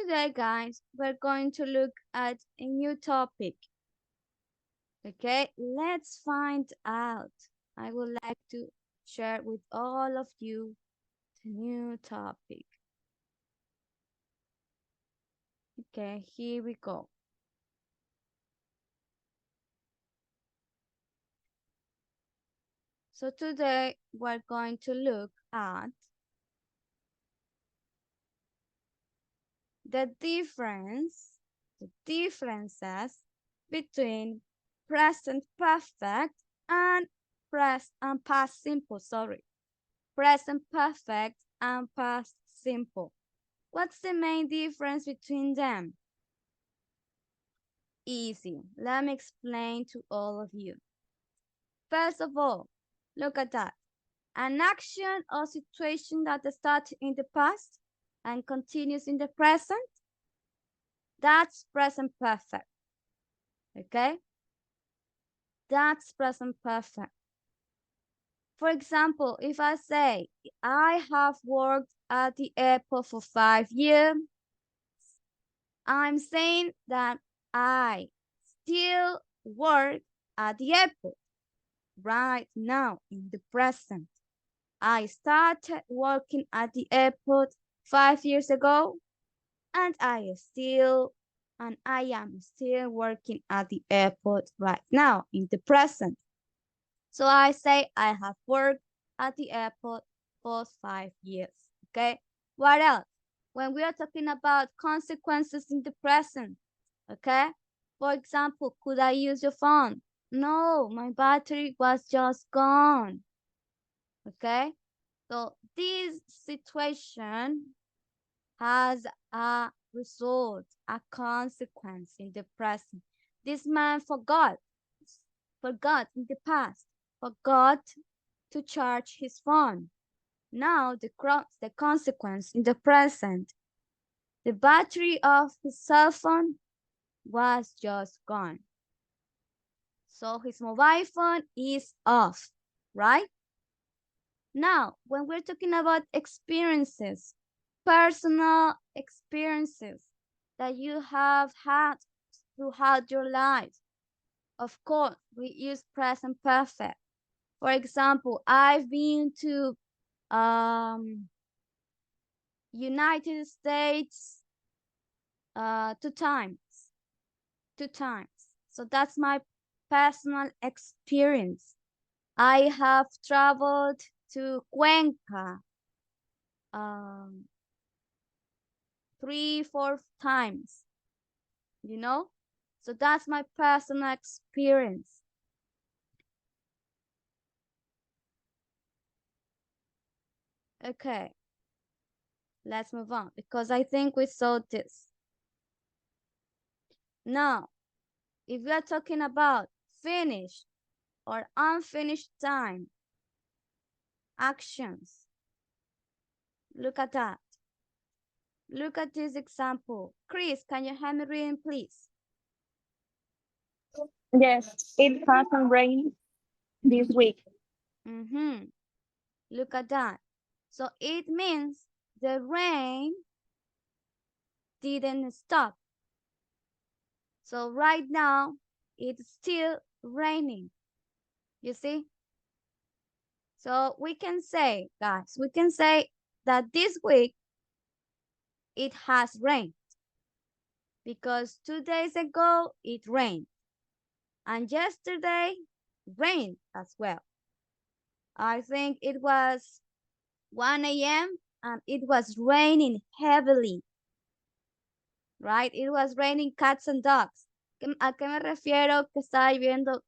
Today, guys, we're going to look at a new topic. Okay, let's find out. I would like to share with all of you the new topic. Okay, here we go. So today we're going to look at the differences between present perfect and past simple, present perfect and past simple. What's the main difference between them? Easy. Let me explain to all of you. First of all, look at that. An action or situation that starts in the past and continues in the present, that's present perfect. Okay? That's present perfect. For example, if I say, I have worked at the airport for 5 years, I'm saying that I still work at the airport right now in the present. I started working at the airport 5 years ago, and I am still working at the airport right now in the present. So I say I have worked at the airport for 5 years. Okay. What else? When we are talking about consequences in the present, okay? For example, could I use your phone? No, my battery was just gone. Okay? So this situation has a result, a consequence in the present. This man forgot in the past, forgot to charge his phone. Now the consequence in the present, the battery of his cell phone was just gone. So his mobile phone is off, right? Now, when we're talking about experiences, personal experiences that you have had throughout your life, of course, we use present perfect. For example, I've been to United States 2 times. So that's my personal experience. I have traveled to Cuenca 3, 4 times, you know? So that's my personal experience. Okay, let's move on because I think we saw this. Now, if we are talking about finished or unfinished time, actions, look at that. Look at this example. Chris, can you help me reading, please? Yes, it hasn't rained this week. Look at that. So it means the rain didn't stop. So right now, it's still raining. You see? So we can say, guys, we can say that this week it has rained because 2 days ago it rained and yesterday rained as well. I think it was 1 a.m. and it was raining heavily, right? It was raining cats and dogs. ¿A qué me refiero que estaba lloviendo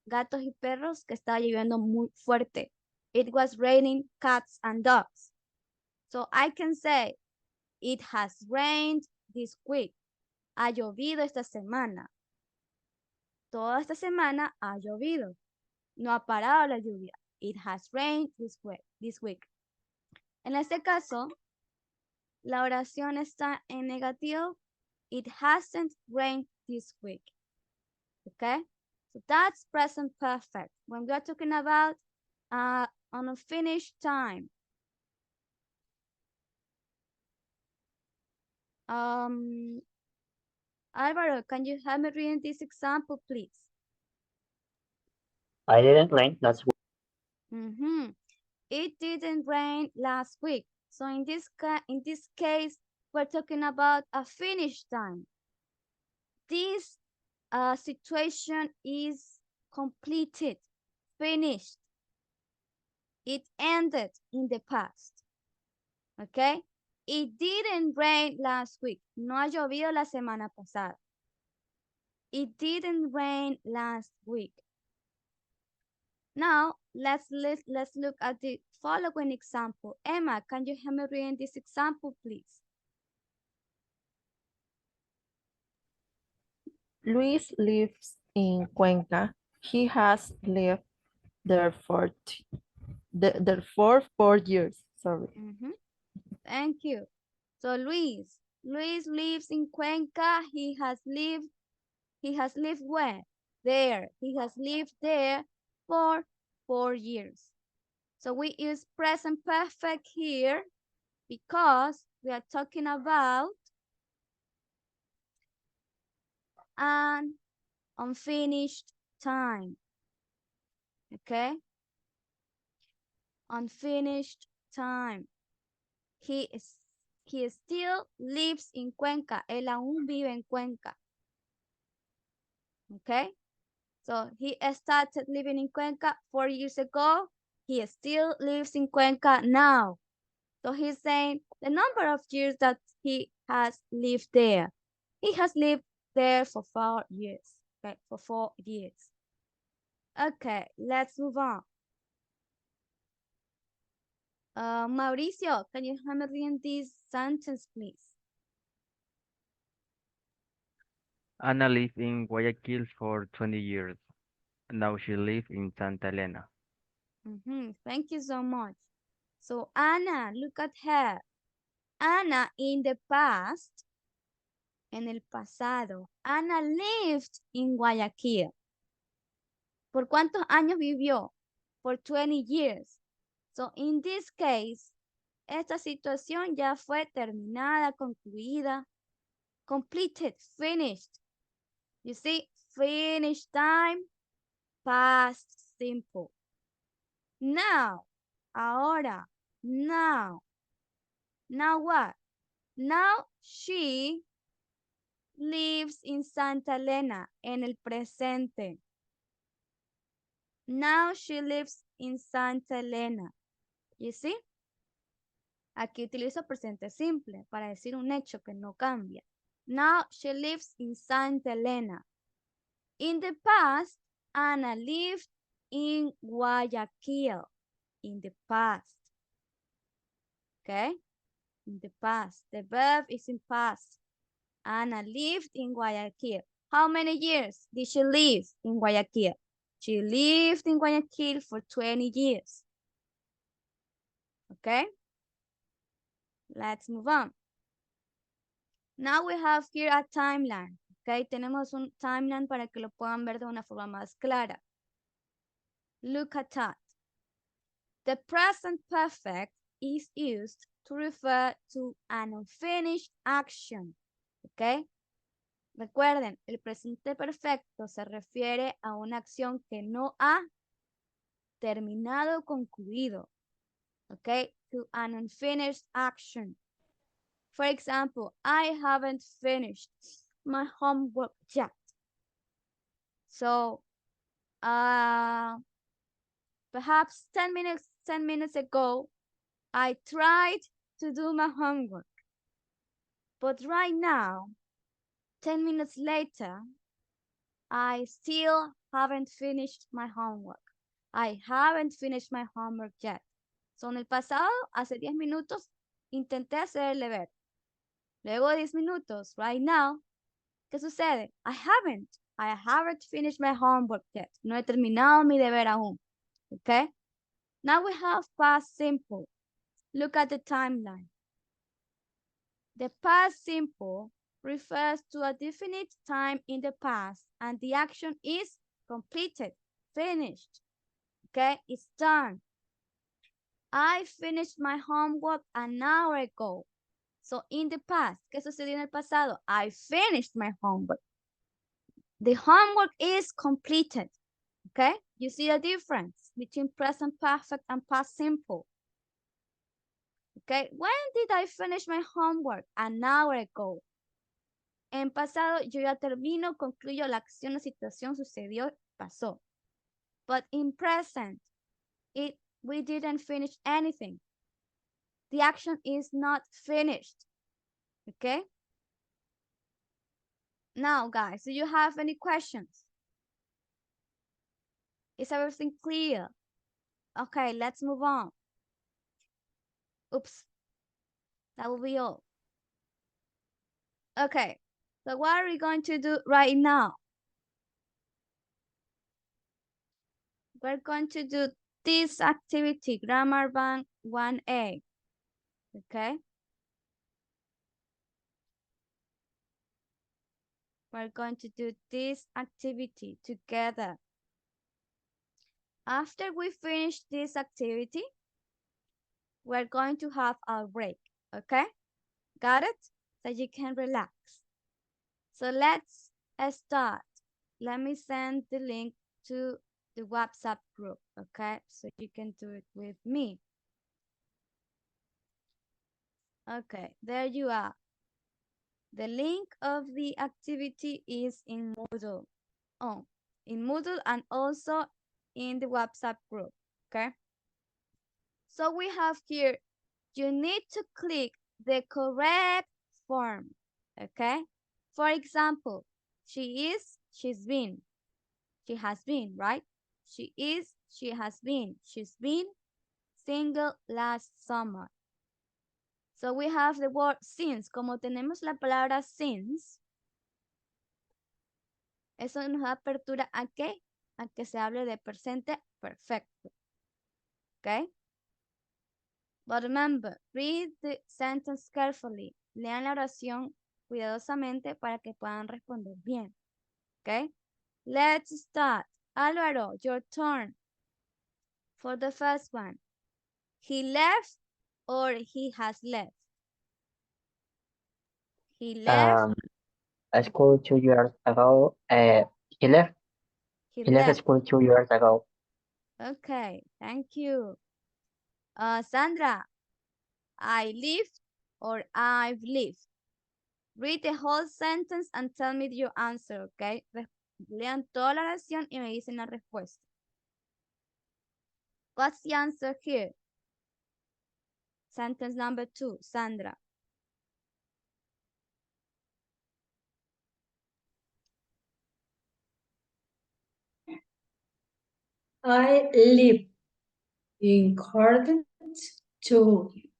gatos y perros? Que estaba lloviendo muy fuerte. It was raining cats and dogs. So I can say, it has rained this week. Ha llovido esta semana. Toda esta semana ha llovido. No ha parado la lluvia. It has rained this week. En este caso, la oración está en negativo. It hasn't rained this week. Okay? So that's present perfect. When we are talking about unfinished time. Alvaro, can you help me read this example, please? I didn't rain last week. It didn't rain last week. So in this case, we're talking about a finish time. This situation is completed, finished. It ended in the past. Okay? It didn't rain last week. No ha llovido la semana pasada. It didn't rain last week. Now, let's look at the following example. Emma, can you help me read this example, please? Luis lives in Cuenca. He has lived there for 4 years. Sorry. Thank you. So Luis lives in Cuenca. He has lived where? There. He has lived there for 4 years. So we use present perfect here because we are talking about an unfinished time. Okay? Unfinished time. He still lives in Cuenca. Él aún vive en Cuenca. Okay? So he started living in Cuenca 4 years ago. He still lives in Cuenca now. So he's saying the number of years that he has lived there. He has lived there for 4 years. Okay, for 4 years. Okay, let's move on. Mauricio, can you help me read this sentence, please? Anna lived in Guayaquil for 20 years. Now she lives in Santa Elena. Thank you so much. So Anna, look at her. Anna in the past, en el pasado, Anna lived in Guayaquil. ¿Por cuántos años vivió? For 20 years. So in this case, esta situación ya fue terminada, concluida, completed, finished. You see, finished time, past simple. Now, ahora, now. Now what? Now she lives in Santa Elena, en el presente. Now she lives in Santa Elena. You see? Aquí utilizo presente simple para decir un hecho que no cambia. Now she lives in Santa Elena. In the past, Anna lived in Guayaquil. In the past. Okay? In the past. The verb is in past. Anna lived in Guayaquil. How many years did she live in Guayaquil? She lived in Guayaquil for 20 years. Okay? Let's move on. Now we have here a timeline. Okay, tenemos un timeline para que lo puedan ver de una forma más clara. Look at that. The present perfect is used to refer to an unfinished action. Okay? Recuerden, el presente perfecto se refiere a una acción que no ha terminado o concluido. Okay? To an unfinished action. For example, I haven't finished my homework yet. So, perhaps 10 minutes ago, I tried to do my homework. But right now, 10 minutes later, I still haven't finished my homework. I haven't finished my homework yet. So, en el pasado, hace 10 minutos, intenté hacer el deber. Luego de 10 minutos, right now, ¿qué sucede? I haven't finished my homework yet. No he terminado mi deber aún. Okay? Now we have past simple. Look at the timeline. The past simple refers to a definite time in the past and the action is completed, finished. Okay? It's done. I finished my homework an hour ago. So in the past, ¿qué sucedió en el pasado? I finished my homework. The homework is completed. Okay? You see the difference between present perfect and past simple. Okay? When did I finish my homework? An hour ago. En pasado, yo ya termino, concluyo la acción, la situación sucedió, pasó. But in present, we didn't finish anything. The action is not finished. Okay? Now, guys, do you have any questions? Is everything clear? Okay, let's move on. Oops. That will be all. Okay, so what are we going to do right now? We're going to do this activity, Grammar Bank 1A. Okay? We're going to do this activity together. After we finish this activity, we're going to have our break, okay? Got it? So you can relax. So let's start. Let me send the link to the WhatsApp group, okay? So you can do it with me. Okay, there you are. The link of the activity is in Moodle. Oh, in Moodle and also in the WhatsApp group, okay? So we have here, you need to click the correct form, okay? For example, she is, she's been, she has been, right? She is, she has been, she's been single last summer. So we have the word since. Como tenemos la palabra since, eso nos da apertura a qué? A que se hable de presente perfecto. Okay? But remember, read the sentence carefully. Lean la oración cuidadosamente para que puedan responder bien. Okay? Let's start. Álvaro, your turn. For the first one. He left or he has left? He left. School 2 years ago. He left. He He left left. school 2 years ago. Okay, thank you. Sandra, I lived or I've lived. Read the whole sentence and tell me your answer, okay? Lean toda la oración y me dicen la respuesta. What's the answer here? Sentence number 2, Sandra. I live in Cardiff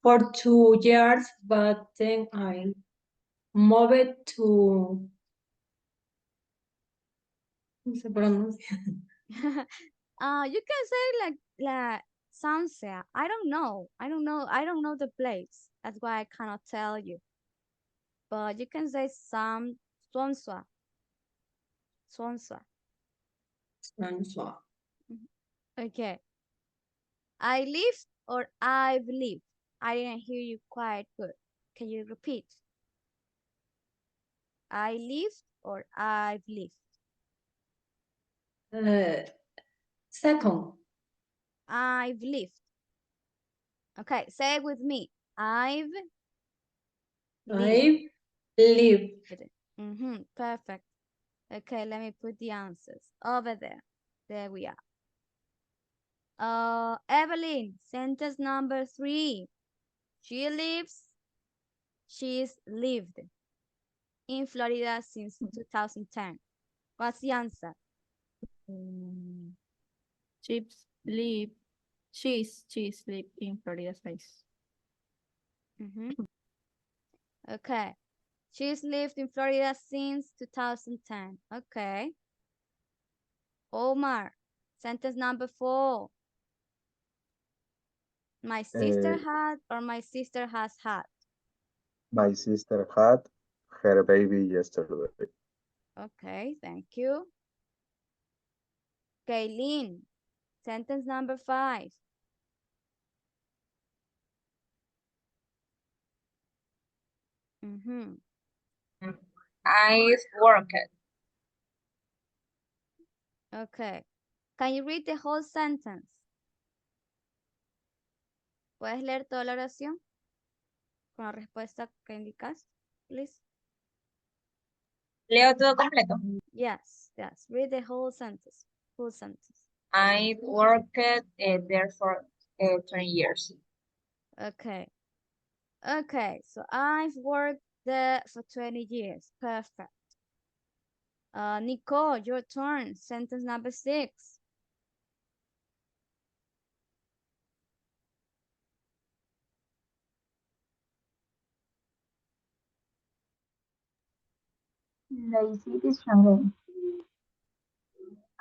for 2 years, but then I moved to. ¿Cómo se pronuncia? You can say like Sansa. I don't know. I don't know the place. That's why I cannot tell you. But you can say Swansea. Swansea. François. Okay. I lived or I've lived. I didn't hear you quite good. Can you repeat? I lived or I've lived. Second, I've lived. Okay, say it with me. I've lived. I live. Perfect. Okay, let me put the answers over there. There we are. Evelyn, sentence number 3. She's lived in Florida since 2010. What's the answer? She's live. She's live in Florida since. Okay. She's lived in Florida since 2010. Okay. Omar, sentence number 4. My sister had or my sister has had? My sister had her baby yesterday. Okay, thank you. Kaylin, sentence number 5. I've worked. Okay. Can you read the whole sentence? ¿Puedes leer toda la oración? Con la respuesta que indicas, please. Leo todo completo. Yes, yes. Read the whole sentence. Full sentence. I've worked there for 20 years. Okay. Okay, so I've worked there for 20 years. Perfect. Nicole, your turn. Sentence number 6. The city changed.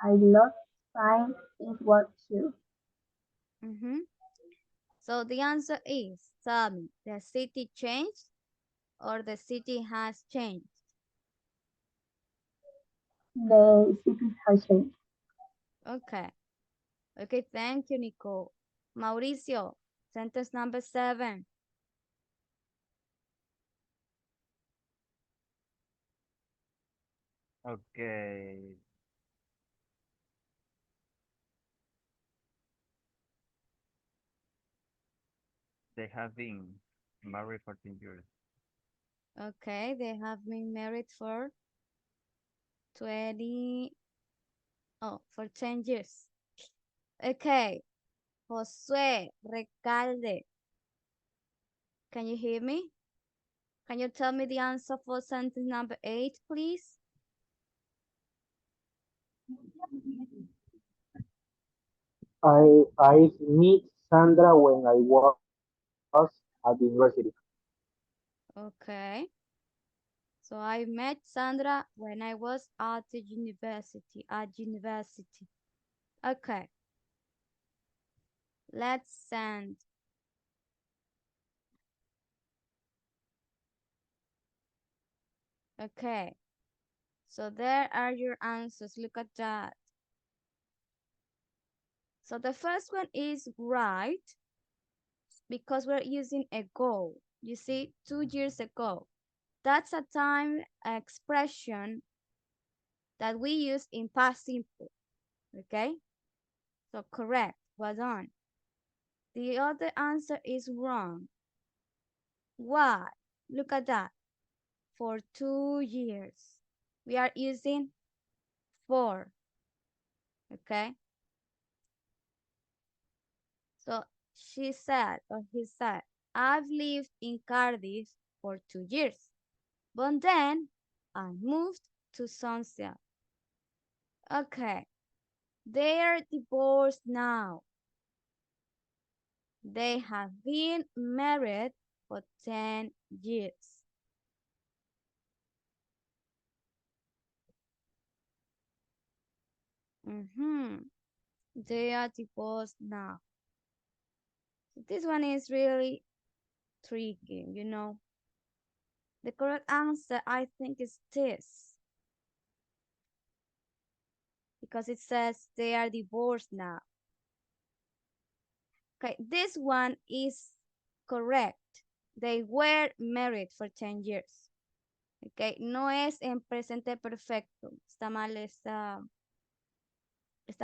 I love Spain. It was too. So the answer is, tell me, the city changed or the city has changed? The city has changed. Okay. Okay, thank you, Nicole. Mauricio, sentence number 7. Okay. They have been married for 10 years. Okay, they have been married for 20, for 10 years. Okay, Josue Recalde, can you hear me? Can you tell me the answer for sentence number 8, please? I met Sandra when I was at the university. Okay. So I met Sandra when I was at the university, Okay. Let's send. Okay. So there are your answers. Look at that. So the first one is right because we're using ago. You see, 2 years ago. That's a time expression that we use in past simple. Okay? So correct. Well done. The other answer is wrong. Why? Look at that. For 2 years. We are using for. Okay? So she said, or he said, I've lived in Cardiff for 2 years. But then I moved to Sunset. Okay. They're divorced now. They have been married for 10 years. They are divorced now. This one is really tricky, you know. The correct answer, I think, is this. Because it says they are divorced now. Okay, this one is correct. They were married for 10 years. Okay, no es en presente perfecto. Está mal esta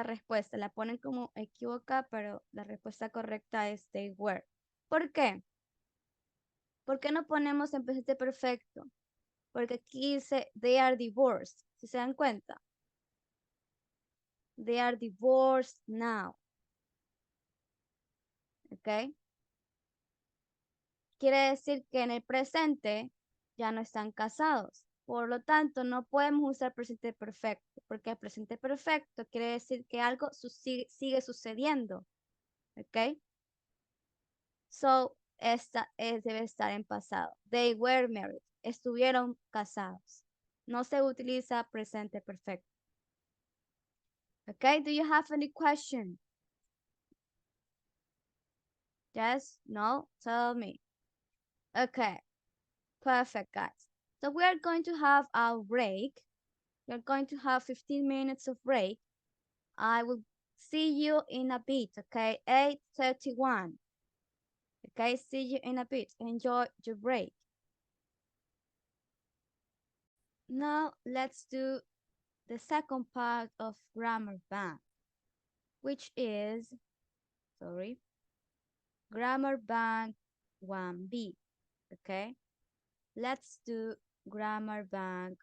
respuesta. La ponen como equivoca, pero la respuesta correcta es they were. ¿Por qué? ¿Por qué no ponemos en presente perfecto? Porque aquí dice they are divorced. Si se dan cuenta. They are divorced now. ¿Ok? Quiere decir que en el presente ya no están casados. Por lo tanto, no podemos usar presente perfecto, porque el presente perfecto quiere decir que algo sigue sucediendo. ¿Ok? So, esta debe estar en pasado. They were married. Estuvieron casados. No se utiliza presente perfecto. ¿Ok? Do you have any question? Yes? No? Tell me. Okay. Perfect, guys. So we are going to have a break. We're going to have 15 minutes of break. I will see you in a bit, okay? 8:31. Okay, see you in a bit. Enjoy your break. Now let's do the second part of grammar bank, which is, grammar bank 1B. Okay, let's do grammar bank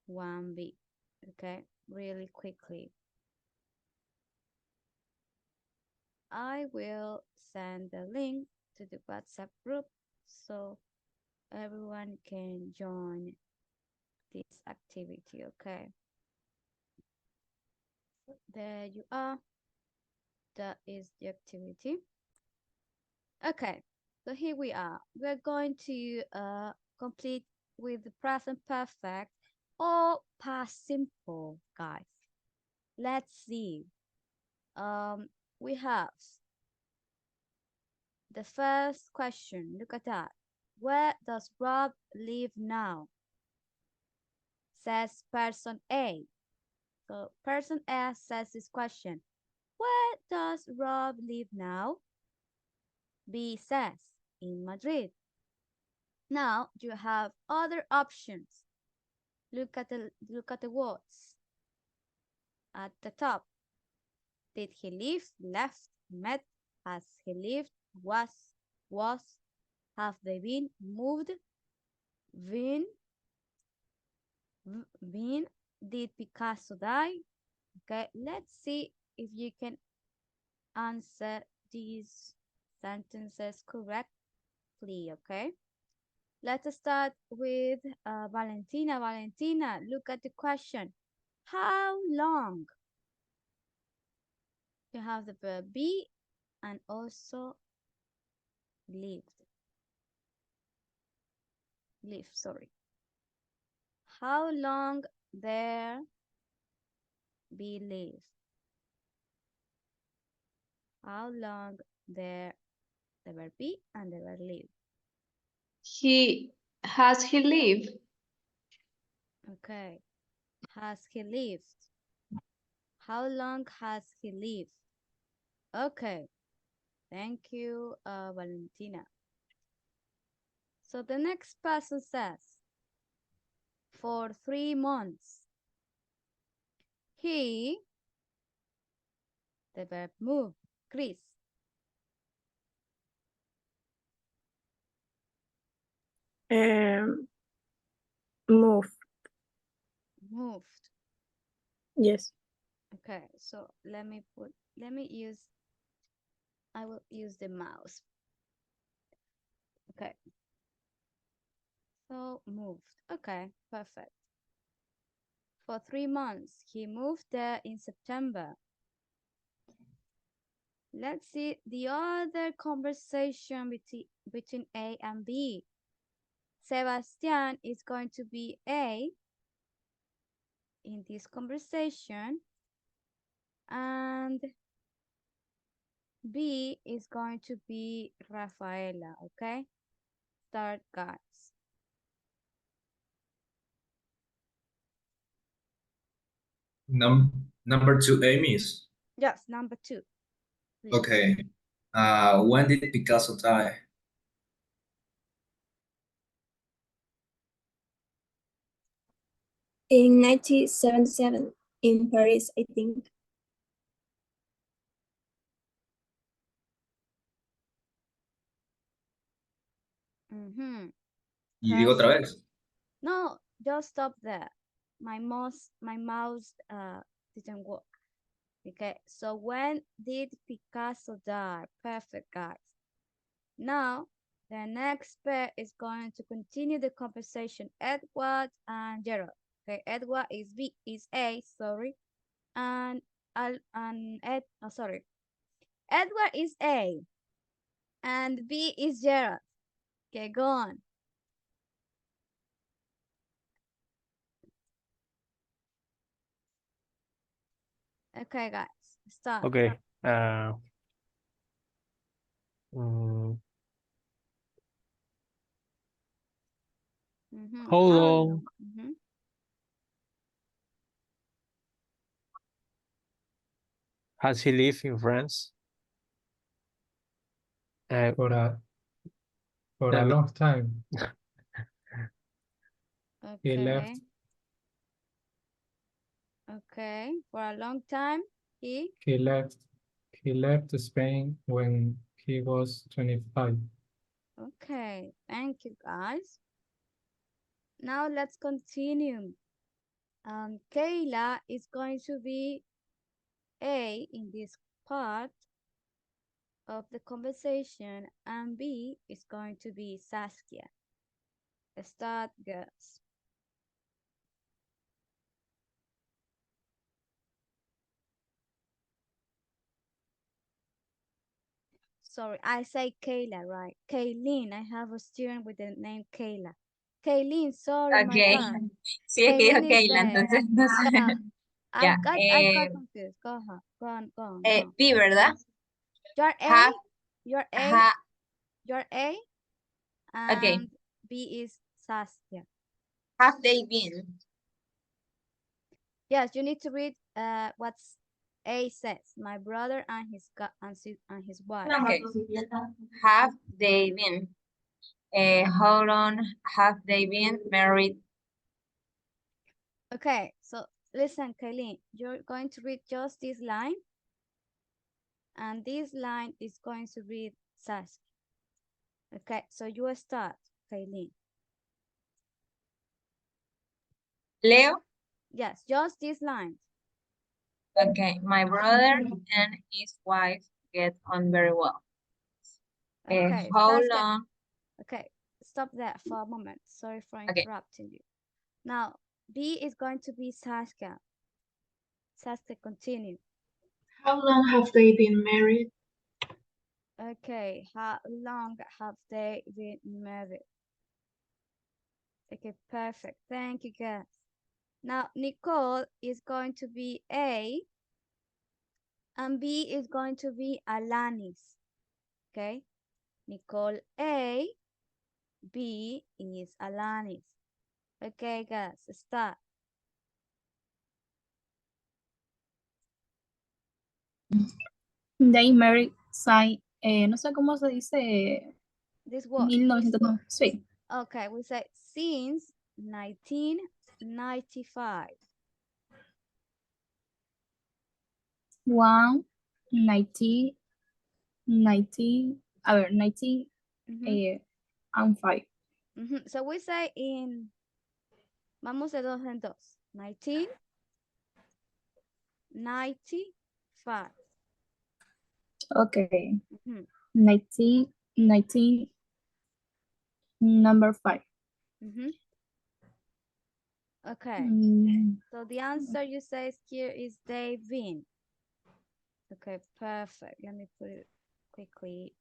1B. Okay, really quickly. I will send the link to the WhatsApp group so everyone can join this activity. Okay, there you are. That is the activity. Okay, so here we are. We're going to complete with the present perfect or past simple, guys. Let's see. We have the first question. Look at that. Where does Rob live now? Says person A. So person A says this question. Where does Rob live now? B says in Madrid. Now you have other options. Look at the words at the top. Did he live, left, met, has he lived, was, have they been, moved, been, did Picasso die? Okay, let's see if you can answer these sentences correctly, okay? Let's start with Valentina. Valentina, look at the question. How long? You have the verb be and also lived. Live, sorry. How long there be live? How long there the verb be and the verb live? He lived? Okay. Has he lived? How long has he lived? Okay. Thank you, Valentina. So the next person says, for 3 months, he, the verb move, Chris. Move. Moved. Yes. Okay, so I will use the mouse. Okay. So moved. Okay, perfect. For 3 months, he moved there in September. Let's see the other conversation between A and B. Sebastian is going to be A in this conversation, and B is going to be Rafaela, okay? Start, guys. Number two, Amy's. Yes, number 2. Please. Okay. When did Picasso die? In 1977, in Paris, I think. Y digo otra vez. No, just stop there. My mouse didn't work. Okay, so when did Picasso die? Perfect, guys. Now, the next pair is going to continue the conversation. Edward and Gerald. Okay, Edward is A, sorry. And Edward is A. And B is Gerald. Okay, go on. Okay, guys, start. Okay. How long has he lived in France? For a long time. He left. Okay. Okay. For a long time, he. He left. He left Spain when he was 25. Okay. Thank you, guys. Now let's continue. Kayla is going to be A in this part of the conversation, and B is going to be Saskia. Start, girls. Sorry, I say Kayla, right? Kaylin, I have a student with the name Kayla. Kaylin, sorry, my Okay. God. Sí, es que dijo Kaylin is Keila, there. entonces no sé. Yeah, Ya. I got confused. Go on, go on, go on, go on. B, ¿verdad? You're A, Have, you're A, ha, you're A, okay. and B is Saskia. Have they been? Yes, you need to read what's A says. My brother and his wife. Okay. Have they been? How long have they been married? Okay, so listen, Kaylin, you're going to read just this line, and this line is going to read Saskia. Okay, so you start, Kaylin. Leo? Yes, just this line. Okay. My brother and his wife get on very well. Okay, How Saskia. long? Okay, stop there for a moment. Sorry for Okay. interrupting you. Now, B is going to be Saskia. Saskia, continue. How long have they been married? Okay, how long have they been married? Okay, perfect. Thank you, guys. Now, Nicole is going to be A, and B is going to be Alanis. Okay, Nicole A, B is Alanis. Okay, guys, start. They married, no sé cómo se dice, This word. 1900, sí. Okay, we say since 1995. 19, 19, a ver, 19 and 5. So we say in, vamos de dos en dos. 1995. Okay. 19, number 5. Okay. So the answer you say here is they've been. Okay, perfect. Let me put it quickly.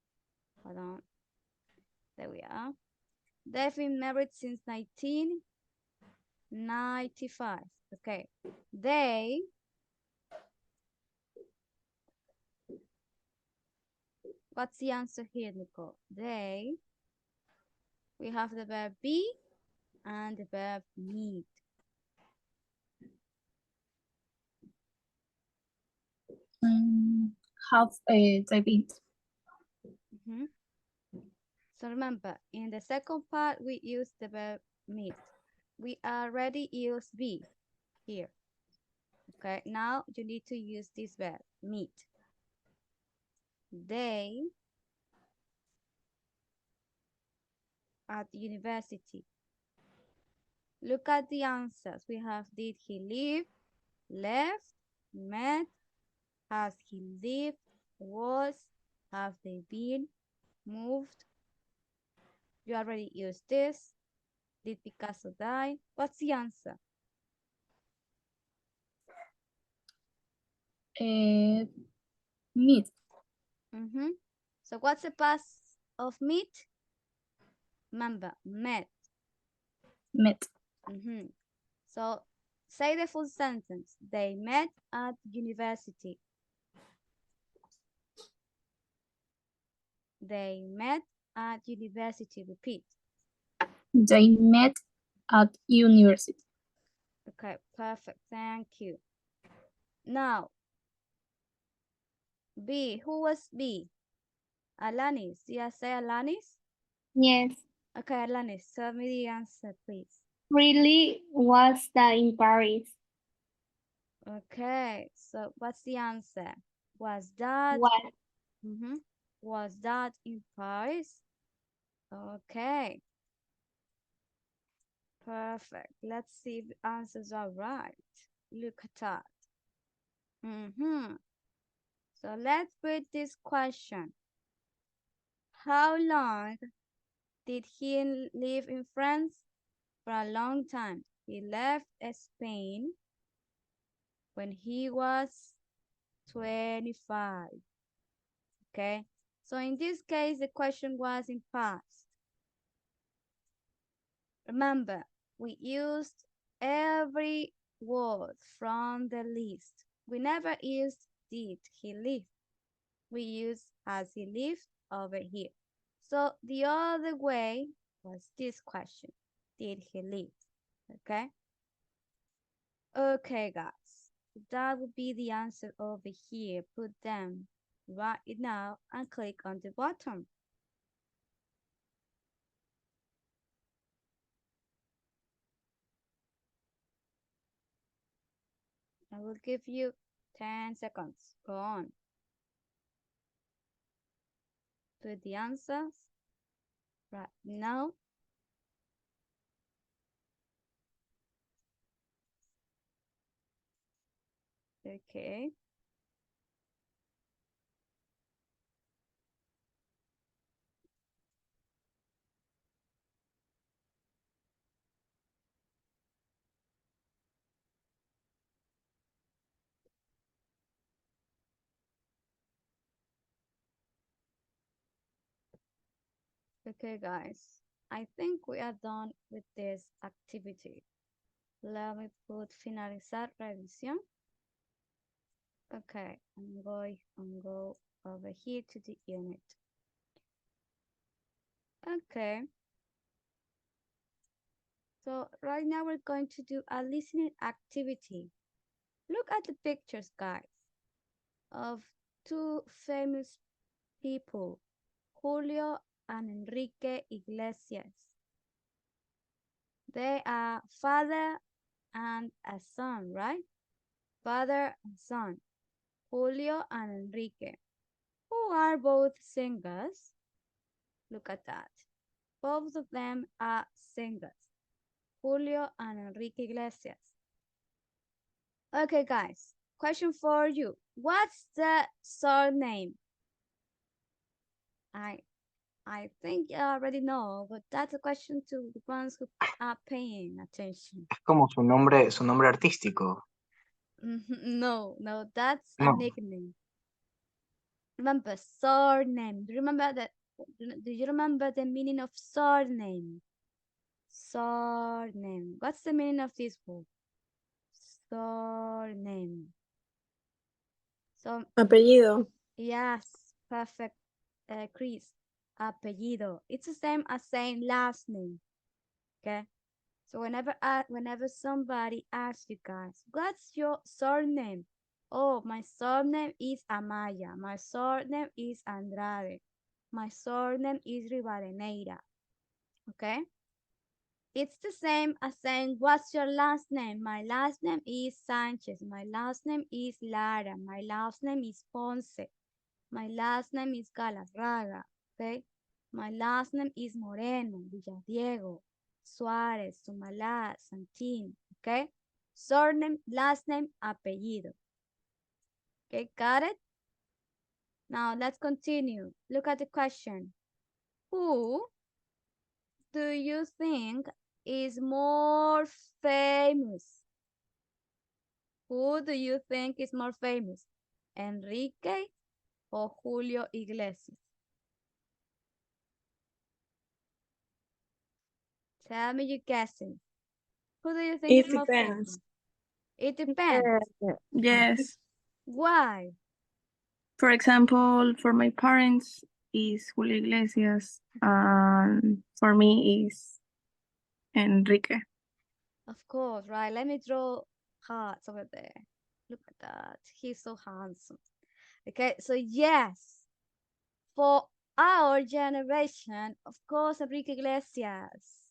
Hold on. There we are. They've been married since 1995. Okay. They what's the answer here, Nicole? They, we have the verb be and the verb meet. Have they been? So remember, in the second part, we use the verb meet. We already used be here. Okay, now you need to use this verb, meet. They at university. Look at the answers. We have did he live, left, met, has he lived, was, have they been, moved. You already used this. Did Picasso die? What's the answer? Meet. So what's the past of meet? Remember, met. Met. So say the full sentence. They met at university. They met at university. Repeat. They met at university. Okay, perfect. Thank you. Now, B. Who was B? Alanis. Did I say Alanis? Yes. Okay, Alanis, tell me the answer, please. really was that in Paris? Okay, so what's the answer? Was that What? was that in Paris? Okay. Perfect. Let's see if the answers are right. Look at that. So let's read this question. How long did he live in France? For a long time. He left Spain when he was 25. Okay. So in this case, the question was in past. Remember, we used every word from the list. We never used did he live. We used has he lived over here. So the other way was this question. Did he live? Okay. Okay, guys. That would be the answer over here. Put them right now and click on the bottom. I will give you 10 seconds. Go on. Put the answers right now. Okay. Okay, guys. I think we are done with this activity. Let me put finalizar revisión. Okay, I'm going to go over here to the unit. Okay. So right now we're going to do a listening activity. Look at the pictures, guys, of two famous people, Julio and Enrique Iglesias. They are father and a son, right? Father and son, Julio and Enrique, who are both singers. Look at that. Both of them are singers, Julio and Enrique Iglesias. Okay, guys, question for you. What's the surname? I think you already know, but that's a question to the ones who are paying attention. Es como su nombre artístico. No, that's a No. nickname. Remember, surname. Do you remember that? Do you remember the meaning of surname? Surname. What's the meaning of this word? Surname. So, Apellido. yes, perfect, Chris. Apellido. It's the same as saying last name. Okay. So whenever somebody asks you guys, what's your surname? Oh, my surname is Amaya. My surname is Andrade. My surname is Rivadeneira. Okay? It's the same as saying, what's your last name? My last name is Sanchez. My last name is Lara. My last name is Ponce. My last name is Galarraga. Okay? My last name is Moreno, Villadiego, Suárez, Sumalá, Santín. Okay? Surname, last name, apellido. Okay, got it? Now let's continue. Look at the question. Who do you think is more famous? Who do you think is more famous? Enrique or Julio Iglesias? Tell me your guessing. Who do you think It is more depends. famous? It depends. Yes. Why? For example, for my parents is Julio Iglesias, and for me is Enrique. Of course, right? Let me draw hearts over there. Look at that. He's so handsome. Okay, so yes, for our generation, of course, Enrique Iglesias.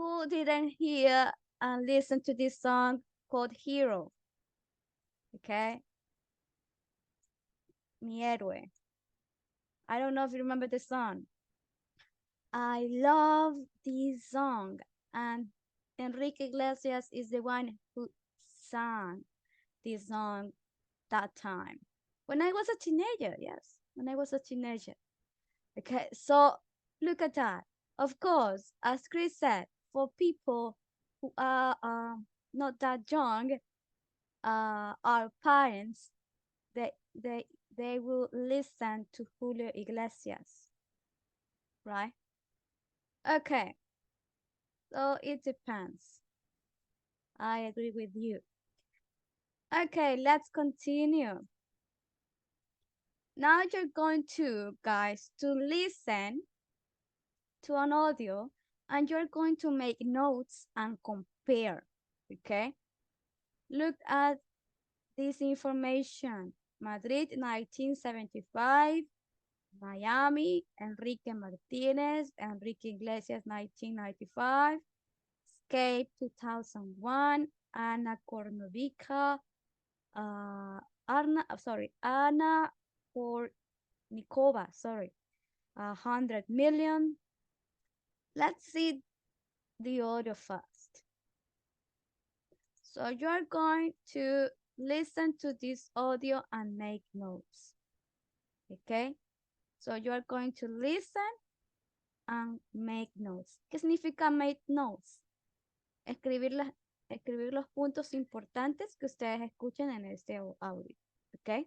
Who didn't hear and listen to this song called Hero? Okay. Mi héroe. I don't know if you remember the song. I love this song, and Enrique Iglesias is the one who sang this song that time. When I was a teenager, yes, when I was a teenager. Okay, so look at that. Of course, as Chris said, for people who are not that young, our parents, they will listen to Julio Iglesias, right? Okay, so it depends. I agree with you. Okay, let's continue. Now you're going to, guys, to listen to an audio and you're going to make notes and compare, okay? Look at this information. Madrid, 1975. Miami, Enrique Martinez, Enrique Iglesias, 1995. Escape, 2001. Anna Kornovica, Anna Kornikova, 100 million. Let's see the audio first. So you're going to listen to this audio and make notes. Okay? So you're going to listen and make notes. ¿Qué significa make notes? Escribir los puntos importantes que ustedes escuchen en este audio. Okay?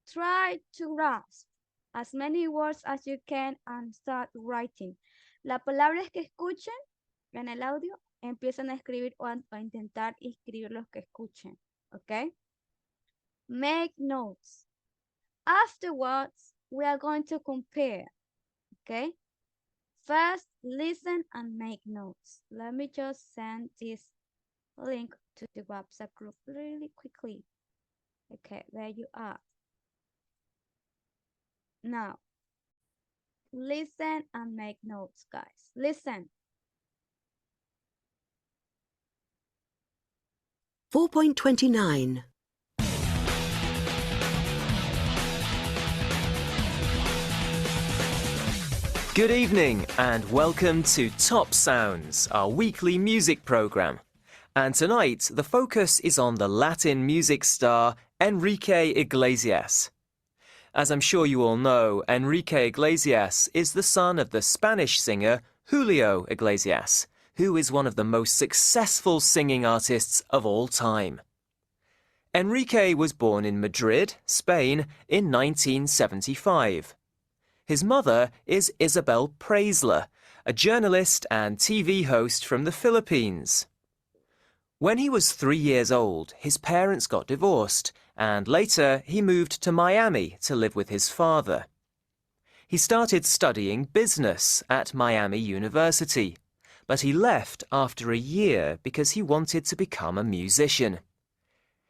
Try to grasp as many words as you can and start writing. Las palabras que escuchen en el audio, empiezan a escribir o a intentar escribir los que escuchen. Okay? Make notes. Afterwards, we are going to compare. Okay? First, listen and make notes. Let me just send this link to the WhatsApp group really quickly. Okay, there you are. Now, listen and make notes, guys. Listen. 4.29. Good evening and welcome to Top Sounds, our weekly music program. And tonight, the focus is on the Latin music star Enrique Iglesias. As I'm sure you all know, Enrique Iglesias is the son of the Spanish singer Julio Iglesias, who is one of the most successful singing artists of all time. Enrique was born in Madrid, Spain, in 1975. His mother is Isabel Preisler, a journalist and TV host from the Philippines. When he was 3 years old, his parents got divorced, and later he moved to Miami to live with his father. He started studying business at Miami University, but he left after a year because he wanted to become a musician.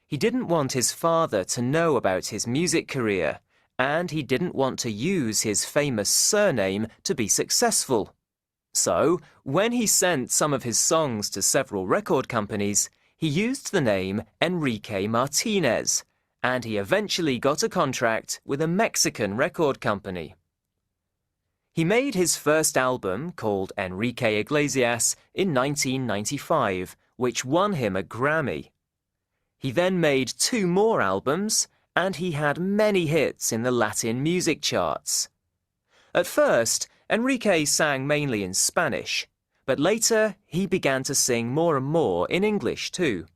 He didn't want his father to know about his music career, and he didn't want to use his famous surname to be successful. So, when he sent some of his songs to several record companies, he used the name Enrique Martinez, and he eventually got a contract with a Mexican record company. He made his first album, called Enrique Iglesias, in 1995, which won him a Grammy. He then made 2 more albums, and he had many hits in the Latin music charts. At first, Enrique sang mainly in Spanish, but later he began to sing more and more in English too.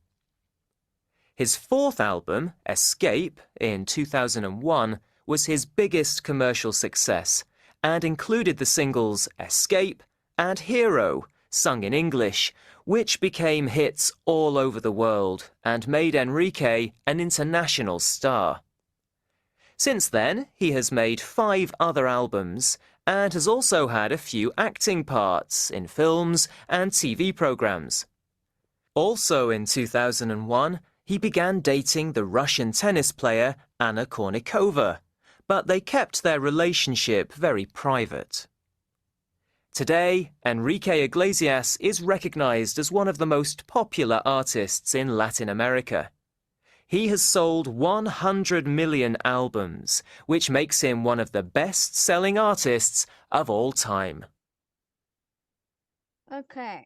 His 4th album, Escape, in 2001, was his biggest commercial success and included the singles Escape and Hero, sung in English, which became hits all over the world and made Enrique an international star. Since then, he has made 5 other albums and has also had a few acting parts in films and TV programs. Also in 2001, he began dating the Russian tennis player Anna Kornikova, but they kept their relationship very private. Today, Enrique Iglesias is recognized as one of the most popular artists in Latin America. He has sold 100 million albums, which makes him one of the best-selling artists of all time. Okay.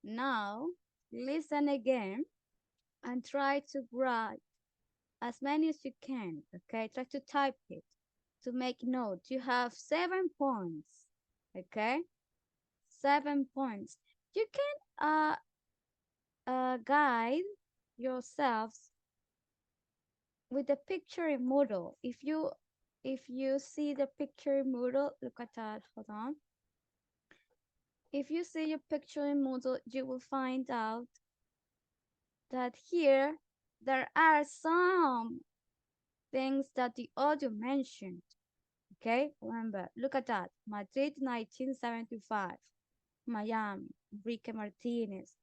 Now, listen again and try to write as many as you can, okay? Try to type it to make notes. You have 7 points, okay? 7 points. You can guide yourselves with the picture in Moodle. If you see the picture in Moodle, look at that, hold on. If you see your picture in Moodle, you will find out that here there are some things that the audio mentioned. Okay, remember, look at that. Madrid 1975, Miami, Enrique Martinez,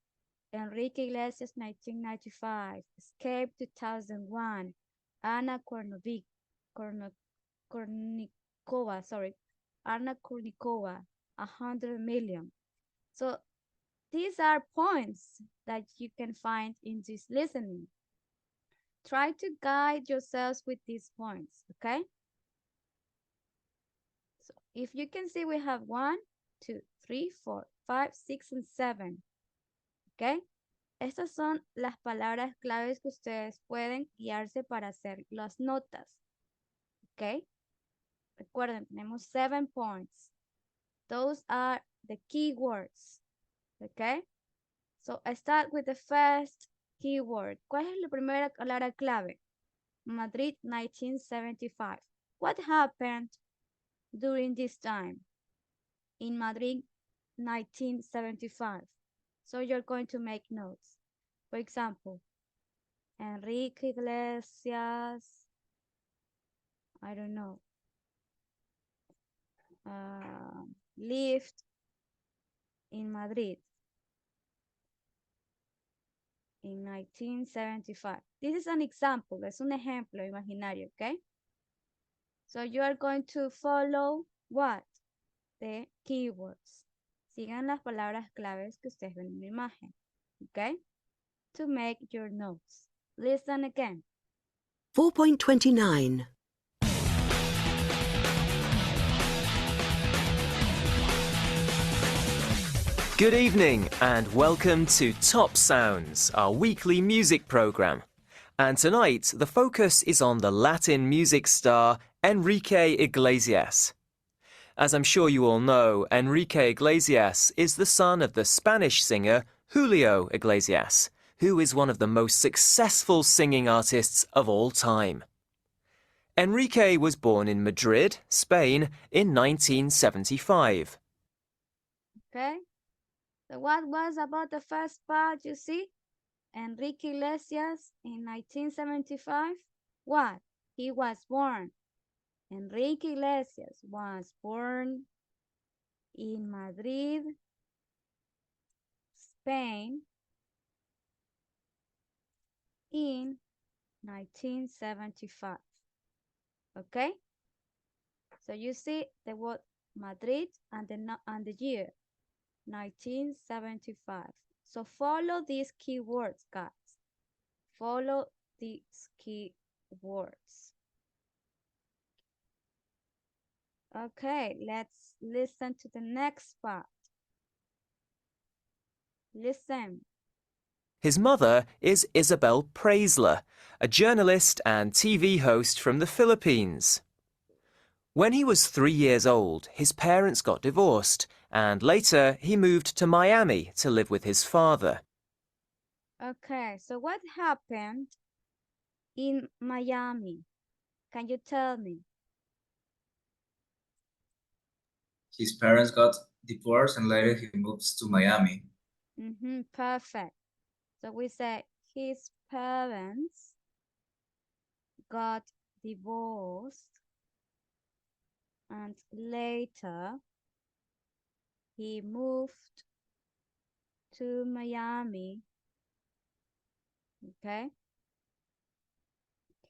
Enrique Iglesias 1995, Escape 2001, Anna Anna Kournikova, 100 million. So these are points that you can find in this listening. Try to guide yourselves with these points, okay? So if you can see, we have 1, 2, 3, 4, 5, 6, and 7, okay? Estas son las palabras claves que ustedes pueden guiarse para hacer las notas, okay? Recuerden, tenemos 7 points. Those are the keywords, okay? So I start with the first keyword. ¿Cuál es la primera palabra clave? Madrid 1975. What happened during this time in Madrid 1975? So you're going to make notes. For example, Enrique Iglesias, I don't know, lived in Madrid in 1975. This is an example, es un ejemplo imaginario, okay? So you are going to follow what? The keywords. Sigan las palabras claves que ustedes ven en la imagen, okay? To make your notes. Listen again. 4.29. Good evening and welcome to Top Sounds, our weekly music program. And tonight, the focus is on the Latin music star Enrique Iglesias. As I'm sure you all know, Enrique Iglesias is the son of the Spanish singer Julio Iglesias, who is one of the most successful singing artists of all time. Enrique was born in Madrid, Spain, in 1975. Okay? So what was about the first part, you see? Enrique Iglesias in 1975. What? He was born. Enrique Iglesias was born in Madrid, Spain in 1975. Okay? So you see the word Madrid and the year 1975. So follow these keywords, guys. Follow these keywords. Okay, let's listen to the next part. Listen. His mother is Isabel Preisler, a journalist and TV host from the Philippines. When he was 3 years old, his parents got divorced, and later he moved to Miami to live with his father. Okay, so what happened in Miami? Can you tell me? His parents got divorced and later he moves to Miami. Perfect. So we say his parents got divorced and later he moved to Miami. Okay.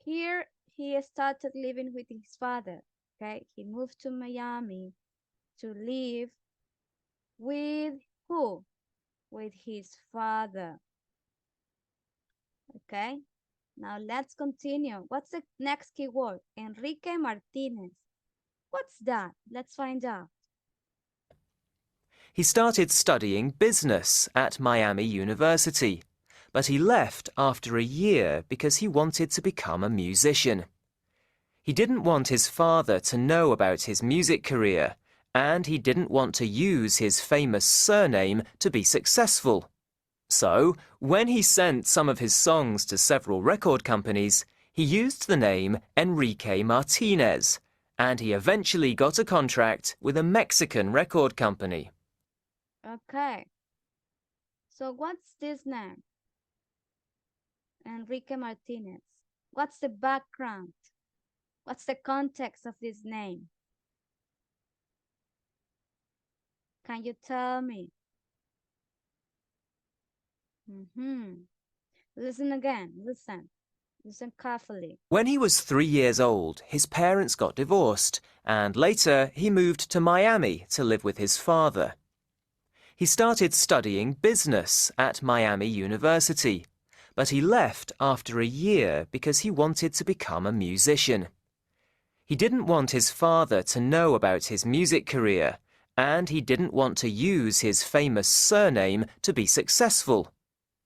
Here he started living with his father. Okay. He moved to Miami to live With who? With his father. Okay, now let's continue. What's the next keyword? Enrique Martinez. What's that? Let's find out. He started studying business at Miami University, but he left after a year because he wanted to become a musician. He didn't want his father to know about his music career, and he didn't want to use his famous surname to be successful. So, when he sent some of his songs to several record companies, he used the name Enrique Martinez, and he eventually got a contract with a Mexican record company. Okay, so what's this name? Enrique Martinez. What's the background? What's the context of this name? Can you tell me? Listen again, listen carefully. When he was 3 years old, his parents got divorced, and later he moved to Miami to live with his father. He started studying business at Miami University, but he left after a year because he wanted to become a musician. He didn't want his father to know about his music career, and he didn't want to use his famous surname to be successful.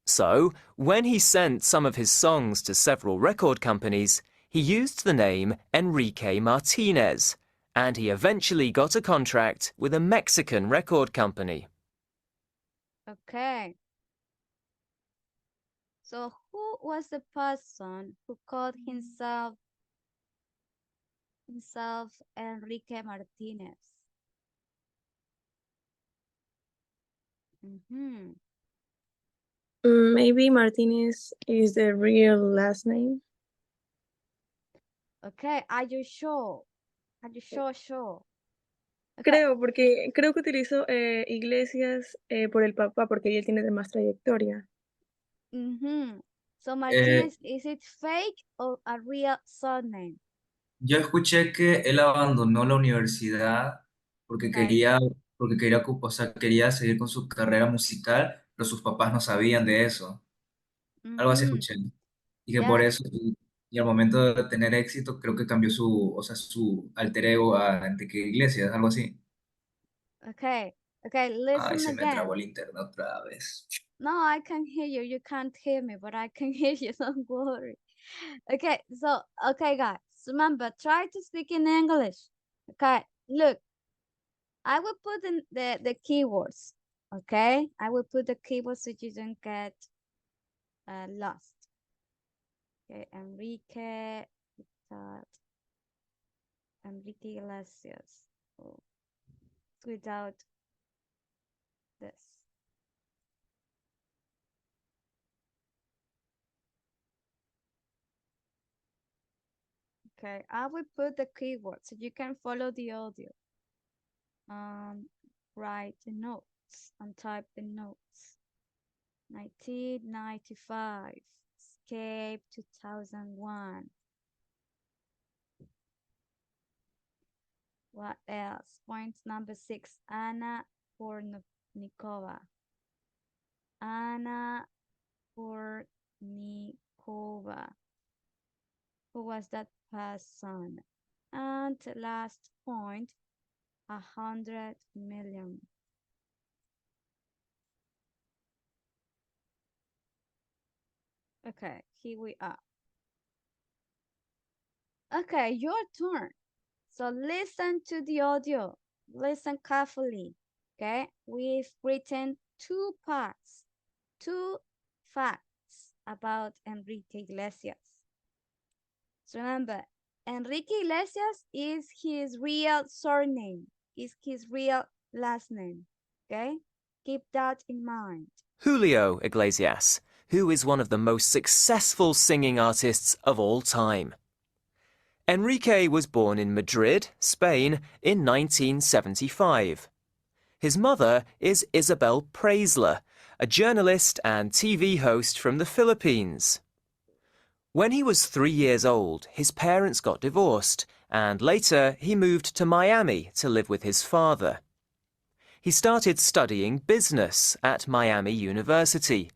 So, when he sent some of his songs to several record companies, he used the name Enrique Martinez, and he eventually got a contract with a Mexican record company. Okay. So who was the person who called himself Enrique Martinez? Maybe Martinez is the real last name. Okay, are you sure? Are you sure? Okay. Creo que utilizo Iglesias por el papá porque él tiene de más trayectoria. So Martinez, is it fake or a real surname? Yo escuché que él abandonó la universidad porque quería, o sea, quería seguir con su carrera musical, pero sus papás no sabían de eso. Algo así escuché. Y que por Yeah. eso, y al momento de tener éxito, creo que cambió su, o sea, su alter ego a Enrique Iglesias, algo así. Okay, Ay, listen se me again. trabó el internet otra vez. No, I can hear you. You can't hear me, but I can hear you. Don't worry. Okay, so, okay, guys, remember, try to speak in English. Okay, look, I will put in the keywords. Okay, I will put the keywords so you don't get lost. Okay, Enrique Iglesias. Oh, without this. Okay, I will put the keywords so you can follow the audio. Write the notes and type the notes. 1995, Escape 2001. What else? Point number 6, Anna Pornikova. Anna Pornikova. Who was that person? And last point, 100 million. Okay, here we are. Okay, your turn. So listen to the audio. Listen carefully. Okay, we've written 2 parts, 2 facts about Enrique Iglesias. So remember, Enrique Iglesias is his real surname, is his real last name. Okay, keep that in mind. Julio Iglesias, who is one of the most successful singing artists of all time. Enrique was born in Madrid, Spain, in 1975. His mother is Isabel Preisler, a journalist and TV host from the Philippines. When he was 3 years old, his parents got divorced, and later he moved to Miami to live with his father. He started studying business at Miami University,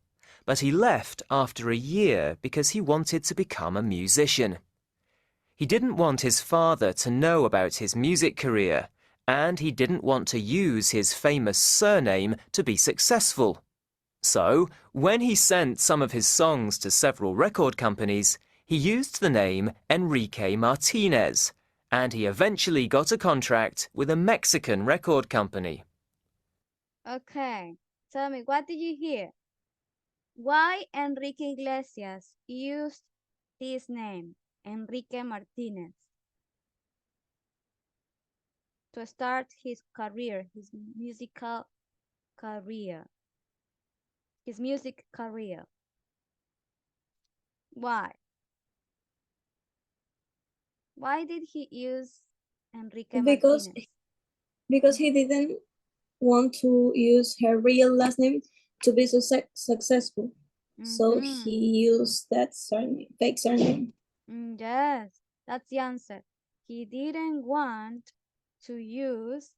but he left after a year because he wanted to become a musician. He didn't want his father to know about his music career, and he didn't want to use his famous surname to be successful. So, when he sent some of his songs to several record companies, he used the name Enrique Martinez, and he eventually got a contract with a Mexican record company. Okay, tell me, what did you hear? Why Enrique Iglesias used his name, Enrique Martinez, to start his career, his musical career, his music career? Why? Why did he use Enrique Because Martinez? because he didn't want to use her real last name to be successful. So he used that surname, fake surname. Yes, that's the answer. He didn't want to use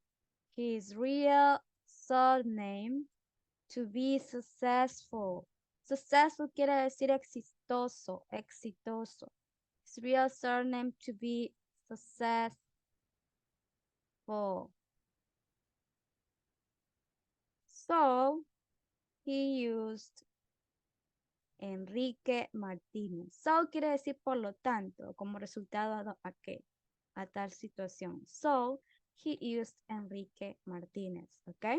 his real surname to be successful. Successful quiere decir exitoso, exitoso. His real surname to be successful. So he used Enrique Martínez. So quiere decir por lo tanto, como resultado a tal situación. So he used Enrique Martínez, okay?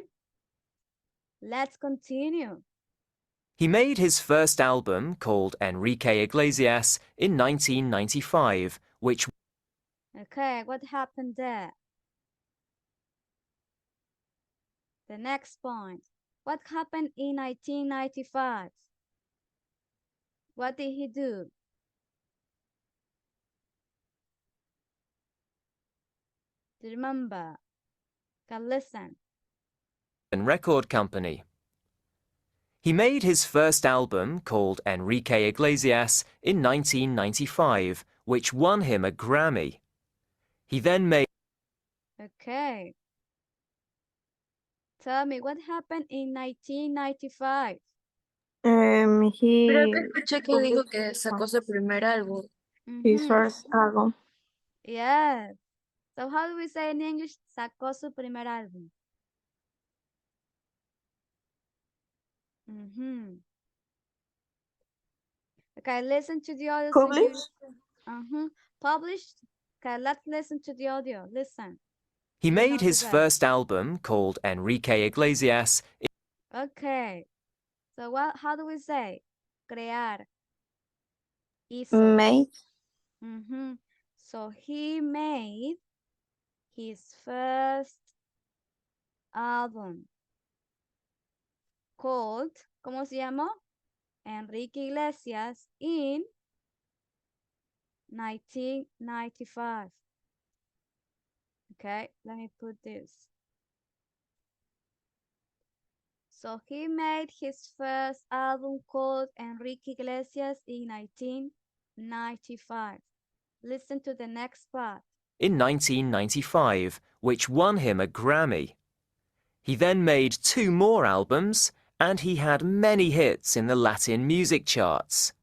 Let's continue. He made his first album, called Enrique Iglesias, in 1995, which Okay, what happened there? The next point. What happened in 1995? What did he do? Do you remember? Can listen. record company. He made his first album, called Enrique Iglesias, in 1995, which won him a Grammy. He then made Okay. Tell me, what happened in 1995? Creo que He escuché que dijo que sacó su primer álbum. his first album. Yes. So how do we say in English? Sacó su primer álbum. Okay, listen to the audio. Published? Published. Okay, let's listen to the audio. Listen. He You made know the his rest. first album, called Enrique Iglesias. Okay. So how do we say? Crear. Hizo. Made. So he made his first album called, ¿cómo se llamó? Enrique Iglesias in 1995. Okay, let me put this. So he made his first album called Enrique Iglesias in 1995. Listen to the next part. In 1995, which won him a Grammy. He then made 2 more albums, and he had many hits in the Latin music charts.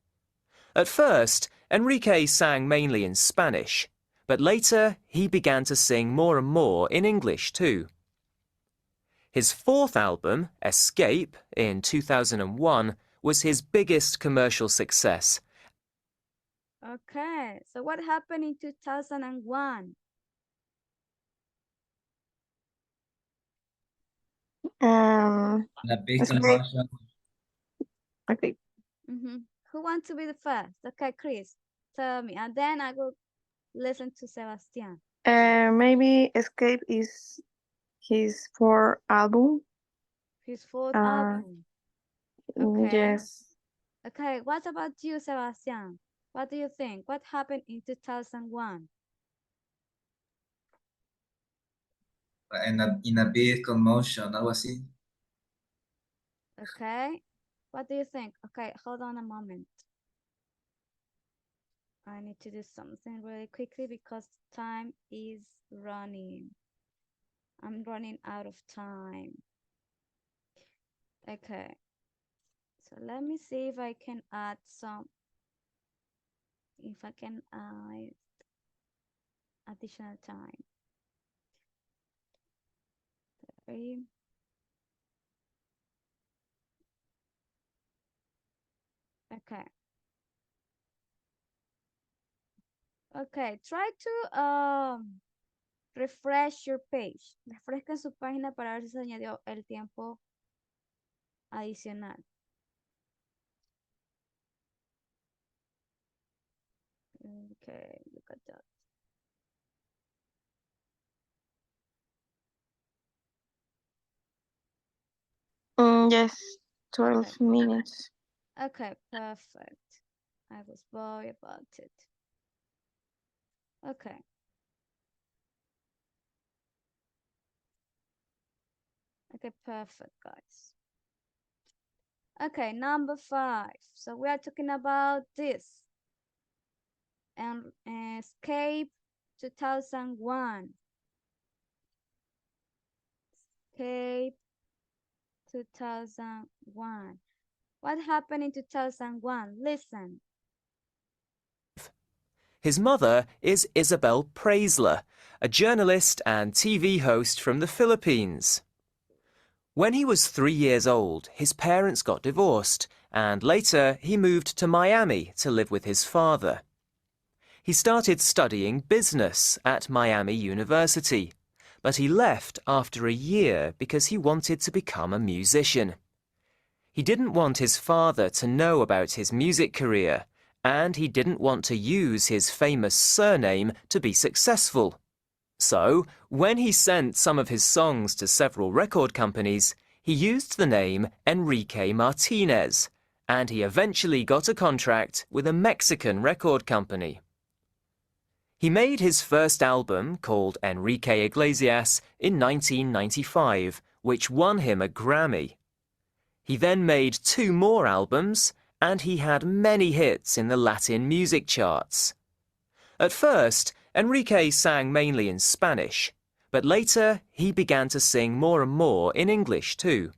At first, Enrique sang mainly in Spanish, but later he began to sing more and more in English too. His 4th album, Escape, in 2001, was his biggest commercial success. Okay, so what happened in 2001? La pista Okay. Marshall. Okay. Who wants to be the first? Okay, Chris, tell me, and then I will listen to Sebastian. Maybe Escape is his fourth album. His 4th album. Okay. Yes. Okay, what about you, Sebastian? What do you think? What happened in 2001? In a big commotion, algo así. Okay, what do you think? Okay, hold on a moment. I need to do something really quickly because time is running. I'm running out of time. Okay. So let me see if I can add some, if I can add additional time. Okay. Okay. Okay, try to refresh your page. Refresquen su página para ver si se añadió el tiempo adicional. Okay, look at that. Yes, 12 Okay. minutes. Okay, perfect. I was worried about it. Okay. Okay, perfect, guys. Okay, number 5. So we are talking about this. And Escape 2001. Escape 2001. What happened in 2001? Listen. His mother is Isabel Preisler, a journalist and TV host from the Philippines. When he was 3 years old, his parents got divorced, and later he moved to Miami to live with his father. He started studying business at Miami University, but he left after a year because he wanted to become a musician. He didn't want his father to know about his music career, and he didn't want to use his famous surname to be successful. So, when he sent some of his songs to several record companies, he used the name Enrique Martinez, and he eventually got a contract with a Mexican record company. He made his first album, called Enrique Iglesias, in 1995, which won him a Grammy. He then made 2 more albums, and he had many hits in the Latin music charts. At first, Enrique sang mainly in Spanish, but later he began to sing more and more in English too.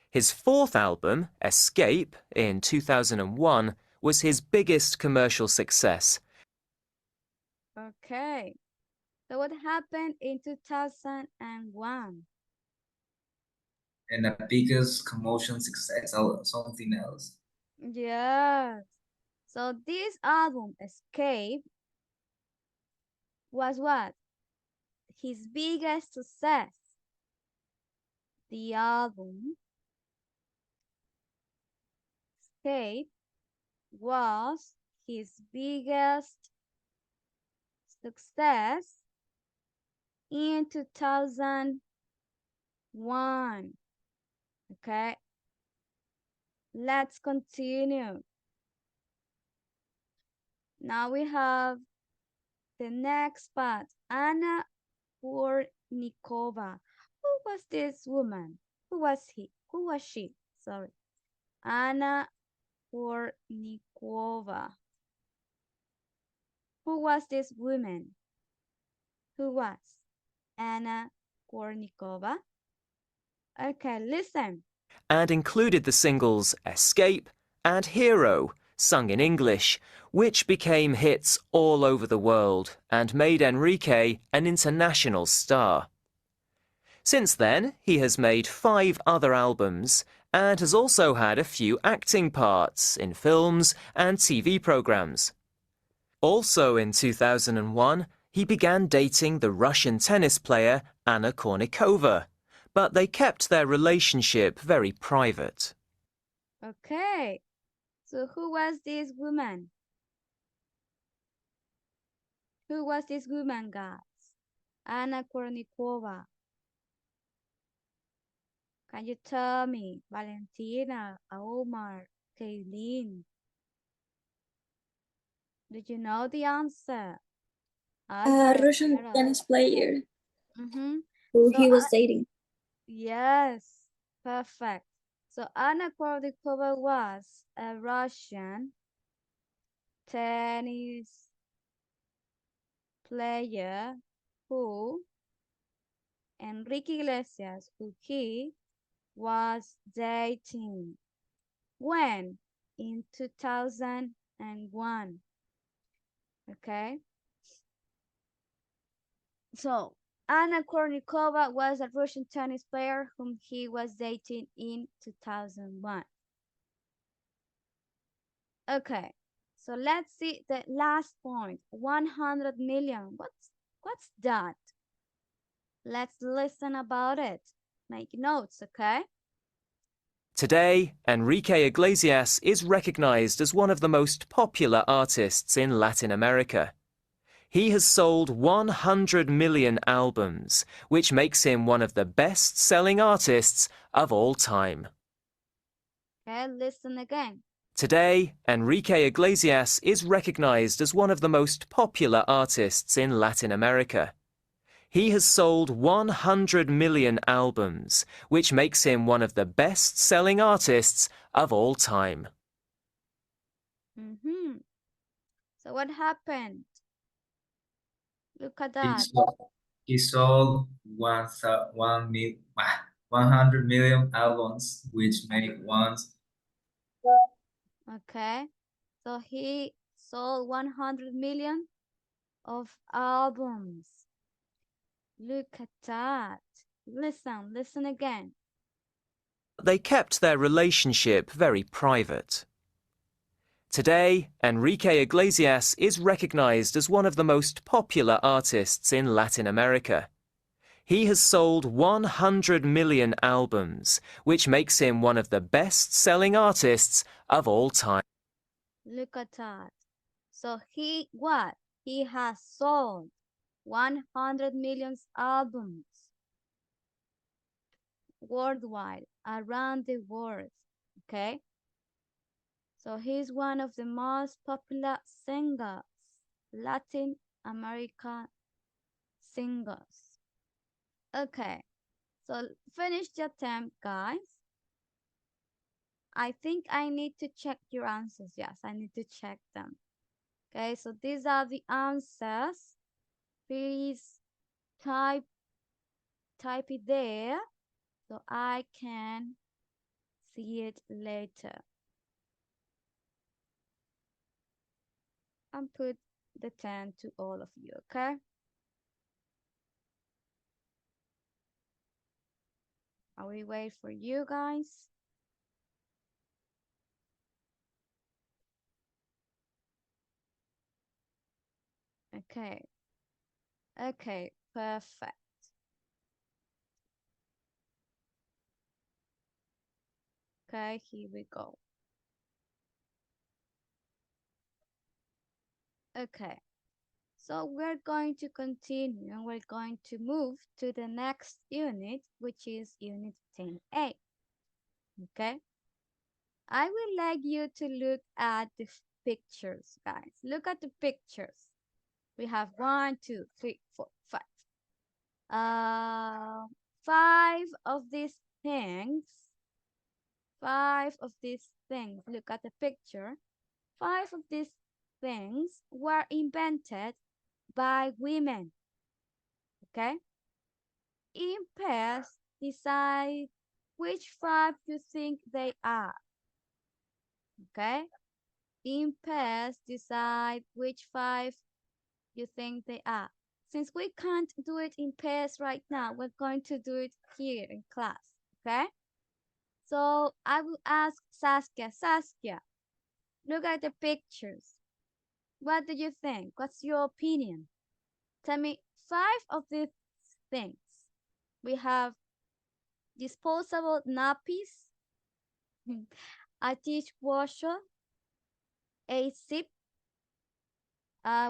His 4th album, Escape, in 2001, was his biggest commercial success. Okay. So what happened in 2001? And the biggest commotion success or something else. Yes. So this album, Escape, was what? His biggest success. The album, Escape, was his biggest success in 2001. Okay. Let's continue. Now we have the next part, Anna Kournikova. Who was this woman? Who was he? Who was she? Sorry. Anna Kournikova. Who was this woman? Who was? Anna Kournikova. Okay, listen. And included the singles Escape and Hero, sung in English, which became hits all over the world and made Enrique an international star. Since then, he has made 5 other albums and has also had a few acting parts in films and TV programs. Also in 2001, he began dating the Russian tennis player Anna Kournikova, but they kept their relationship very private. Okay, so who was this woman? Who was this woman, guys? Anna Kournikova. Can you tell me? Valentina, Omar, Kaylin. Did you know the answer? A Russian tennis player who So, he was dating. Yes, perfect. So Anna Kournikova was a Russian tennis player who Enrique Iglesias, who he was dating. When? In 2001. Okay. So, Anna Kournikova was a Russian tennis player whom he was dating in 2001. Okay. So let's see the last point. 100 million. What's that? Let's listen about it. Make notes, okay? Today, Enrique Iglesias is recognized as one of the most popular artists in Latin America. He has sold 100 million albums, which makes him one of the best-selling artists of all time. Okay, listen again. Today, Enrique Iglesias is recognized as one of the most popular artists in Latin America. He has sold 100 million albums, which makes him one of the best-selling artists of all time. So what happened? Look at He that. sold 100 million albums, which make one. Okay. So he sold 100 million of albums. Look at that. Listen again. They kept their relationship very private. Today, Enrique Iglesias is recognized as one of the most popular artists in Latin America. He has sold 100 million albums, which makes him one of the best-selling artists of all time. Look at that. So he what? He has sold 100 million albums worldwide, around the world. Okay? So he's one of the most popular singers, Latin American singers. Okay, so finish the attempt, guys. I think I need to check your answers. Yes, I need to check them. Okay, so these are the answers. Please type it there so I can see it later. And put the 10 to all of you, okay? I will wait for you guys. Okay. Okay, perfect. Okay, here we go. Okay, so we're going to continue and we're going to move to the next unit, which is unit 10A. Okay, I would like you to look at the pictures, guys. Look at the pictures. We have 1, 2, 3, 4, 5. 5 of these things. 5 of these things. Look at the picture. 5 of these things were invented by women. Okay? In pairs, decide which 5 you think they are. Okay? In pairs, decide which 5 you think they are. Since we can't do it in pairs right now, we're going to do it here in class. Okay? So I will ask Saskia. Saskia, look at the pictures. What do you think? What's your opinion? Tell me 5 of these things. We have disposable nappies, a dishwasher, a zip.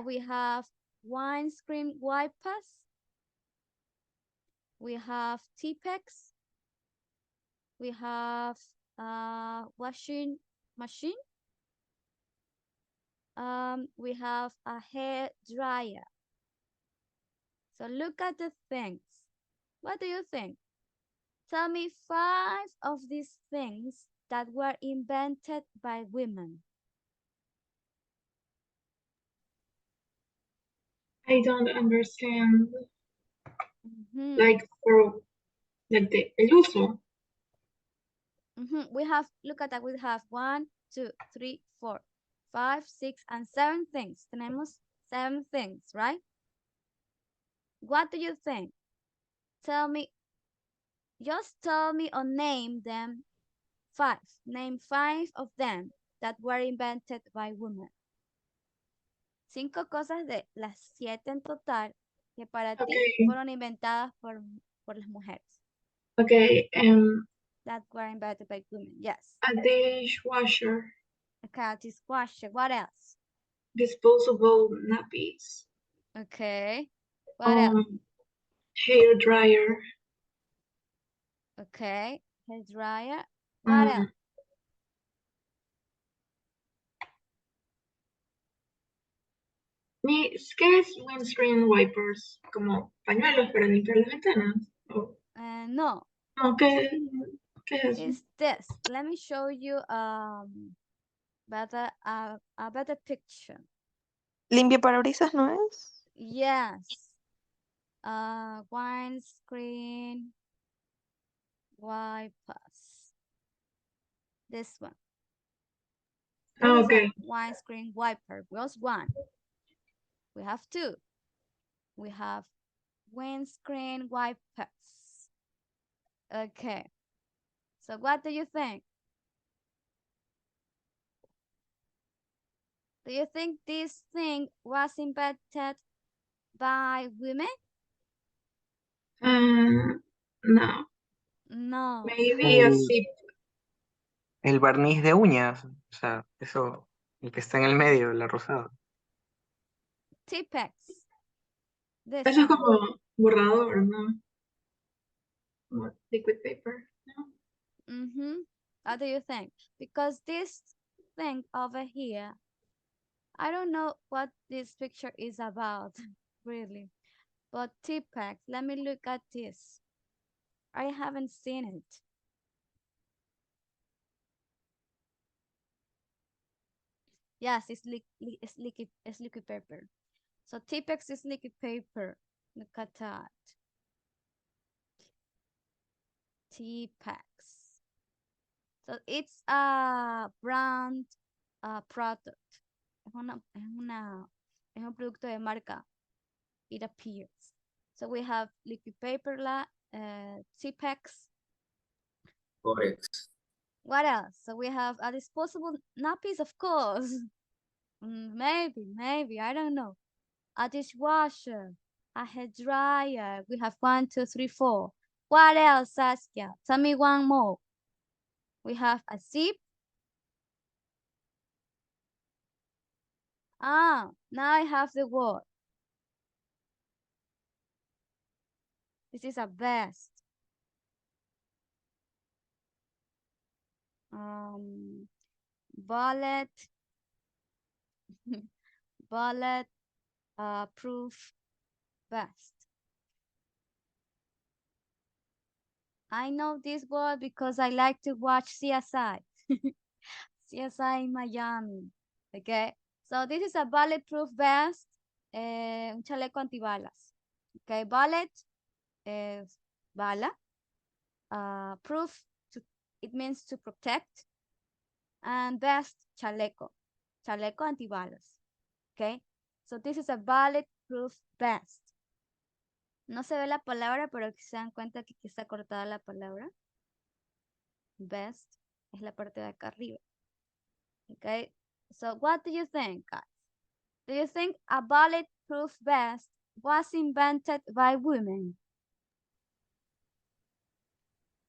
We have windscreen wipers. We have T-Pex. We have washing machine. We have a hair dryer. So look at the things. What do you think? Tell me 5 of these things that were invented by women. I don't understand. Like for like the el uso. We have, look at that, we have 1, 2, 3, 4, 5, 6, and 7 things. Tenemos 7 things, right? What do you think? Tell me, just tell me or name them 5. Name 5 of them that were invented by women. 5 cosas de las 7 en total que para ti fueron inventadas por las mujeres. Okay, That were invented by women, yes. a dishwasher. Okay, a dishwasher. What else? Disposable nappies. Okay. What else? Hair dryer. Okay. Hair dryer. What else? ¿Qué es windscreen wipers? ¿Como pañuelos para limpiar las ventanas? No. No, ¿qué es eso? It's this. Let me show you a better picture. Limpia parabrisas, ¿no es? Yes. Windscreen wipers. This one. Okay. Windscreen wiper. What's one? We have 2. We have windscreen wipers. Okay. So what do you think? Do you think this thing was invented by women? No. No. Maybe a zip. El barniz de uñas, o sea, eso, el que está en el medio, la rosada. Tipex. Eso es como borrador, ¿no? Como liquid paper, ¿no? What do you think? Because this thing over here, I don't know what this picture is about, really. But Tipex, let me look at this. I haven't seen it. Yes, it's liquid paper. So Tipex is liquid paper. Look at that. Tipex. So it's a brand product. Es un producto de marca. It appears. So we have liquid paper, Tipex. Corex. What else? So we have a disposable nappies, of course. Maybe, I don't know. A dishwasher, a hair dryer. We have 1, 2, 3, 4. What else, Saskia? Tell me one more. We have a zip. Now I have the word. This is a vest. Bullet proof vest. I know this word because I like to watch CSI. CSI in Miami. Okay, so this is a bulletproof vest, un chaleco antibalas. Okay, bullet is bala. Proof, it means to protect. And vest, chaleco antibalas. Okay, so this is a bulletproof vest. No se ve la palabra, pero que se dan cuenta que aquí está cortada la palabra. Vest es la parte de acá arriba. Okay, so what do you think, guys? Do you think a bulletproof vest was invented by women?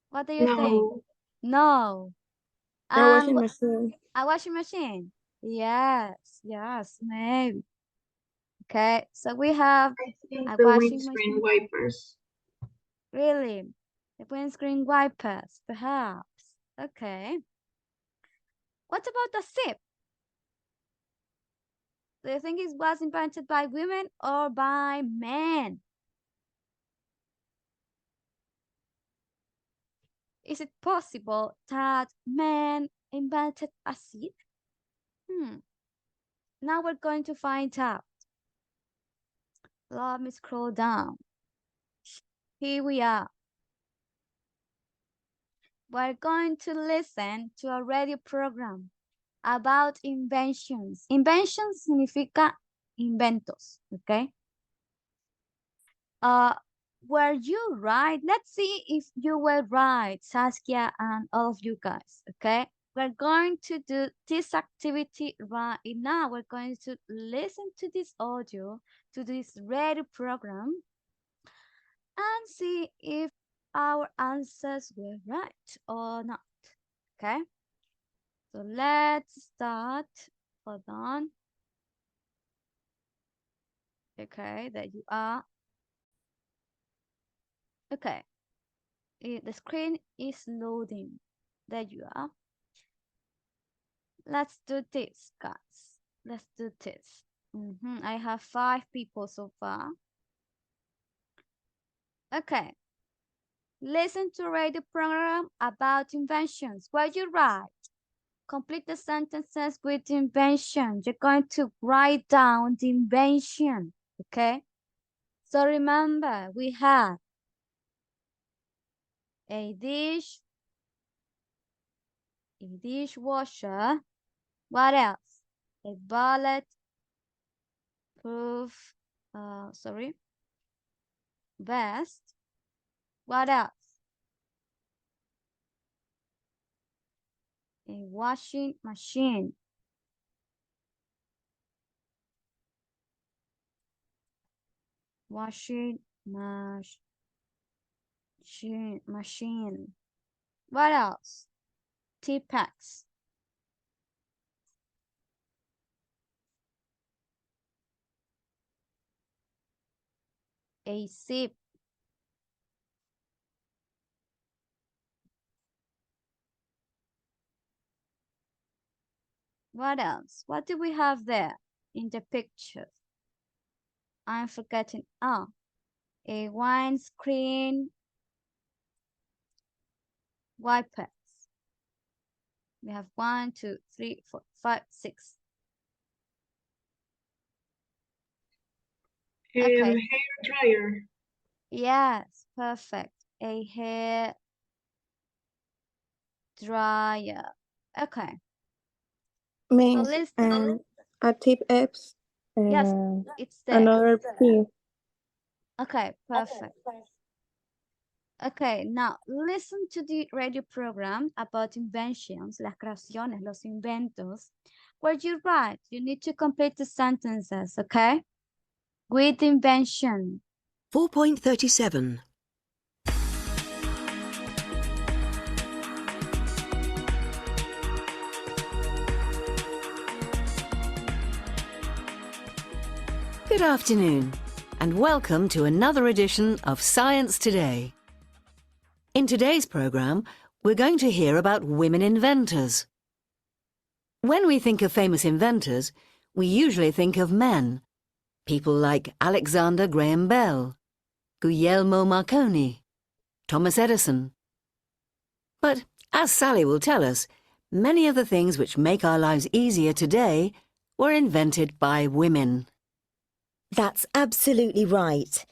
What do you think? No. A washing machine. A washing machine? Yes, maybe. Okay, so we have a The washing windscreen machine. wipers. Really? The windscreen wipers, perhaps. Okay. What about the zip? Do you think it was invented by women or by men? Is it possible that men invented a zip? Now we're going to find out. Let me scroll down. here we are. We're going to listen to a radio program about inventions. Inventions significa inventos, okay? Were you right? Let's see if you were right, Saskia and all of you guys, okay? We're going to do this activity right now. We're going to listen to this audio, to this radio program, and see if our answers were right or not, okay? So let's start. Hold on. Okay, there you are. Okay, the screen is loading. There you are. Let's do this, guys. Let's do this. I have 5 people so far. Okay. Listen to radio program about inventions. Were you right? Complete the sentences with the invention. You're going to write down the invention, okay? So remember, we have a dishwasher. What else? A bulletproof, vest. What else? A washing machine. Washing machine. What else? Teapots. A sip. What else? What do we have there in the picture? I'm forgetting. Ah, a windscreen wipers. We have 1, 2, 3, 4, 5, 6. Okay. Hair dryer. Yes, perfect. A hair dryer. Okay. Means listen. a tip apps. Yes, it's there. Another P. Okay, perfect. Okay, now listen to the radio program about inventions, las creaciones, los inventos. Where you write, you need to complete the sentences, okay? With invention. 4.37. Good afternoon, and welcome to another edition of Science Today. In today's programme, we're going to hear about women inventors. When we think of famous inventors, we usually think of men, people like Alexander Graham Bell, Guglielmo Marconi, Thomas Edison. But, as Sally will tell us, many of the things which make our lives easier today were invented by women. That's absolutely right.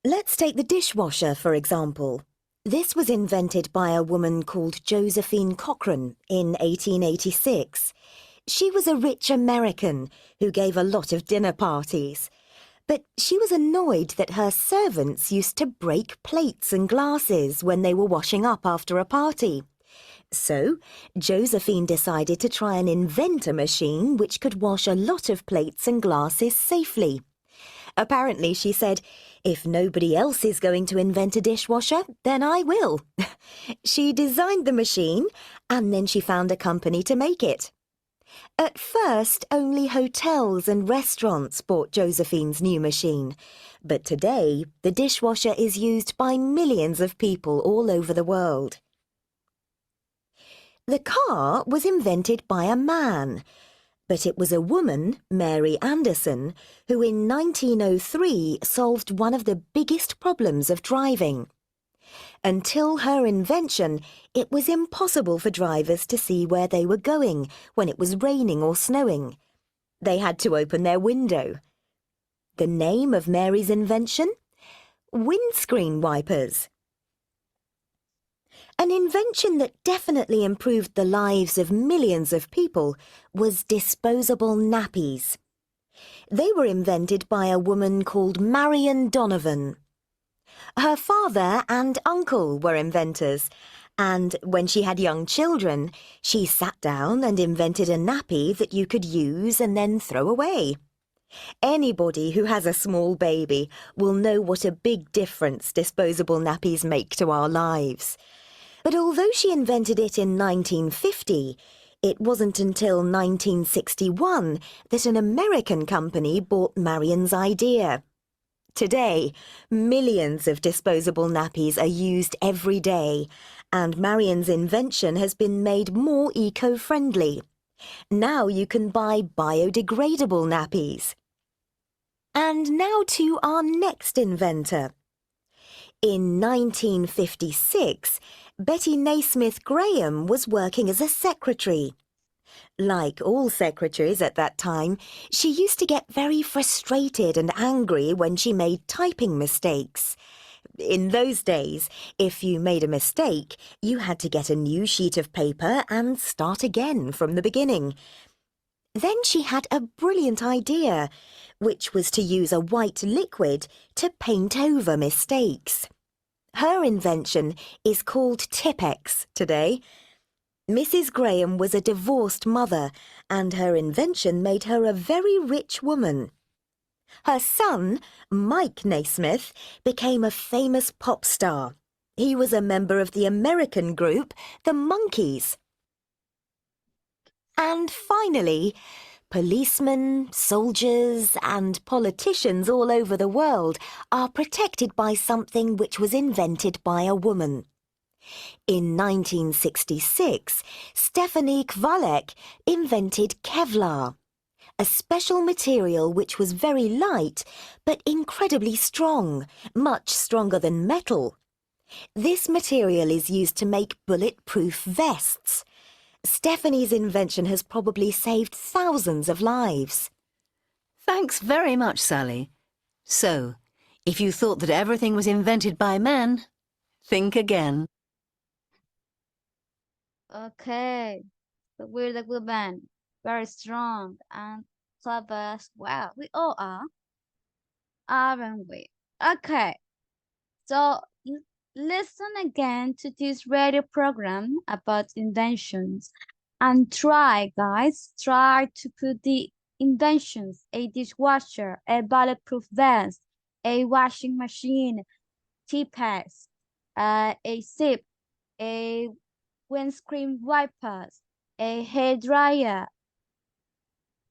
Let's take the dishwasher, for example. This was invented by a woman called Josephine Cochrane in 1886. She was a rich American who gave a lot of dinner parties. But she was annoyed that her servants used to break plates and glasses when they were washing up after a party. So, Josephine decided to try and invent a machine which could wash a lot of plates and glasses safely. Apparently, she said, if nobody else is going to invent a dishwasher, then I will. She designed the machine, and then she found a company to make it. At first, only hotels and restaurants bought Josephine's new machine. But today, the dishwasher is used by millions of people all over the world. The car was invented by a man. But it was a woman, Mary Anderson, who in 1903 solved one of the biggest problems of driving. Until her invention, it was impossible for drivers to see where they were going when it was raining or snowing. They had to open their window. The name of Mary's invention? windscreen wipers. An invention that definitely improved the lives of millions of people was disposable nappies. They were invented by a woman called Marion Donovan. Her father and uncle were inventors, and when she had young children, she sat down and invented a nappy that you could use and then throw away. Anybody who has a small baby will know what a big difference disposable nappies make to our lives. But although she invented it in 1950, it wasn't until 1961 that an American company bought Marion's idea. Today, millions of disposable nappies are used every day, and Marion's invention has been made more eco-friendly. Now you can buy biodegradable nappies. And now to our next inventor. In 1956, Betty Naismith Graham was working as a secretary. Like all secretaries at that time, she used to get very frustrated and angry when she made typing mistakes. In those days, if you made a mistake, you had to get a new sheet of paper and start again from the beginning. Then she had a brilliant idea, which was to use a white liquid to paint over mistakes. Her invention is called Tipp-Ex today. Mrs. Graham was a divorced mother, and her invention made her a very rich woman. Her son, Mike Naismith, became a famous pop star. He was a member of the American group, the Monkees. And finally, policemen, soldiers, and politicians all over the world are protected by something which was invented by a woman. In 1966, Stephanie Kwolek invented Kevlar, a special material which was very light but incredibly strong, much stronger than metal. This material is used to make bulletproof vests. Stephanie's invention has probably saved thousands of lives. Thanks very much, Sally. So, if you thought that everything was invented by men, think again. Okay, so we're the good band, very strong and clever as well. We all are, aren't we? Okay, so listen again to this radio program about inventions and try, guys, try to put the inventions: a dishwasher, a bulletproof vest, a washing machine, Tipp-Ex, a zip, a windscreen wipers, a hairdryer.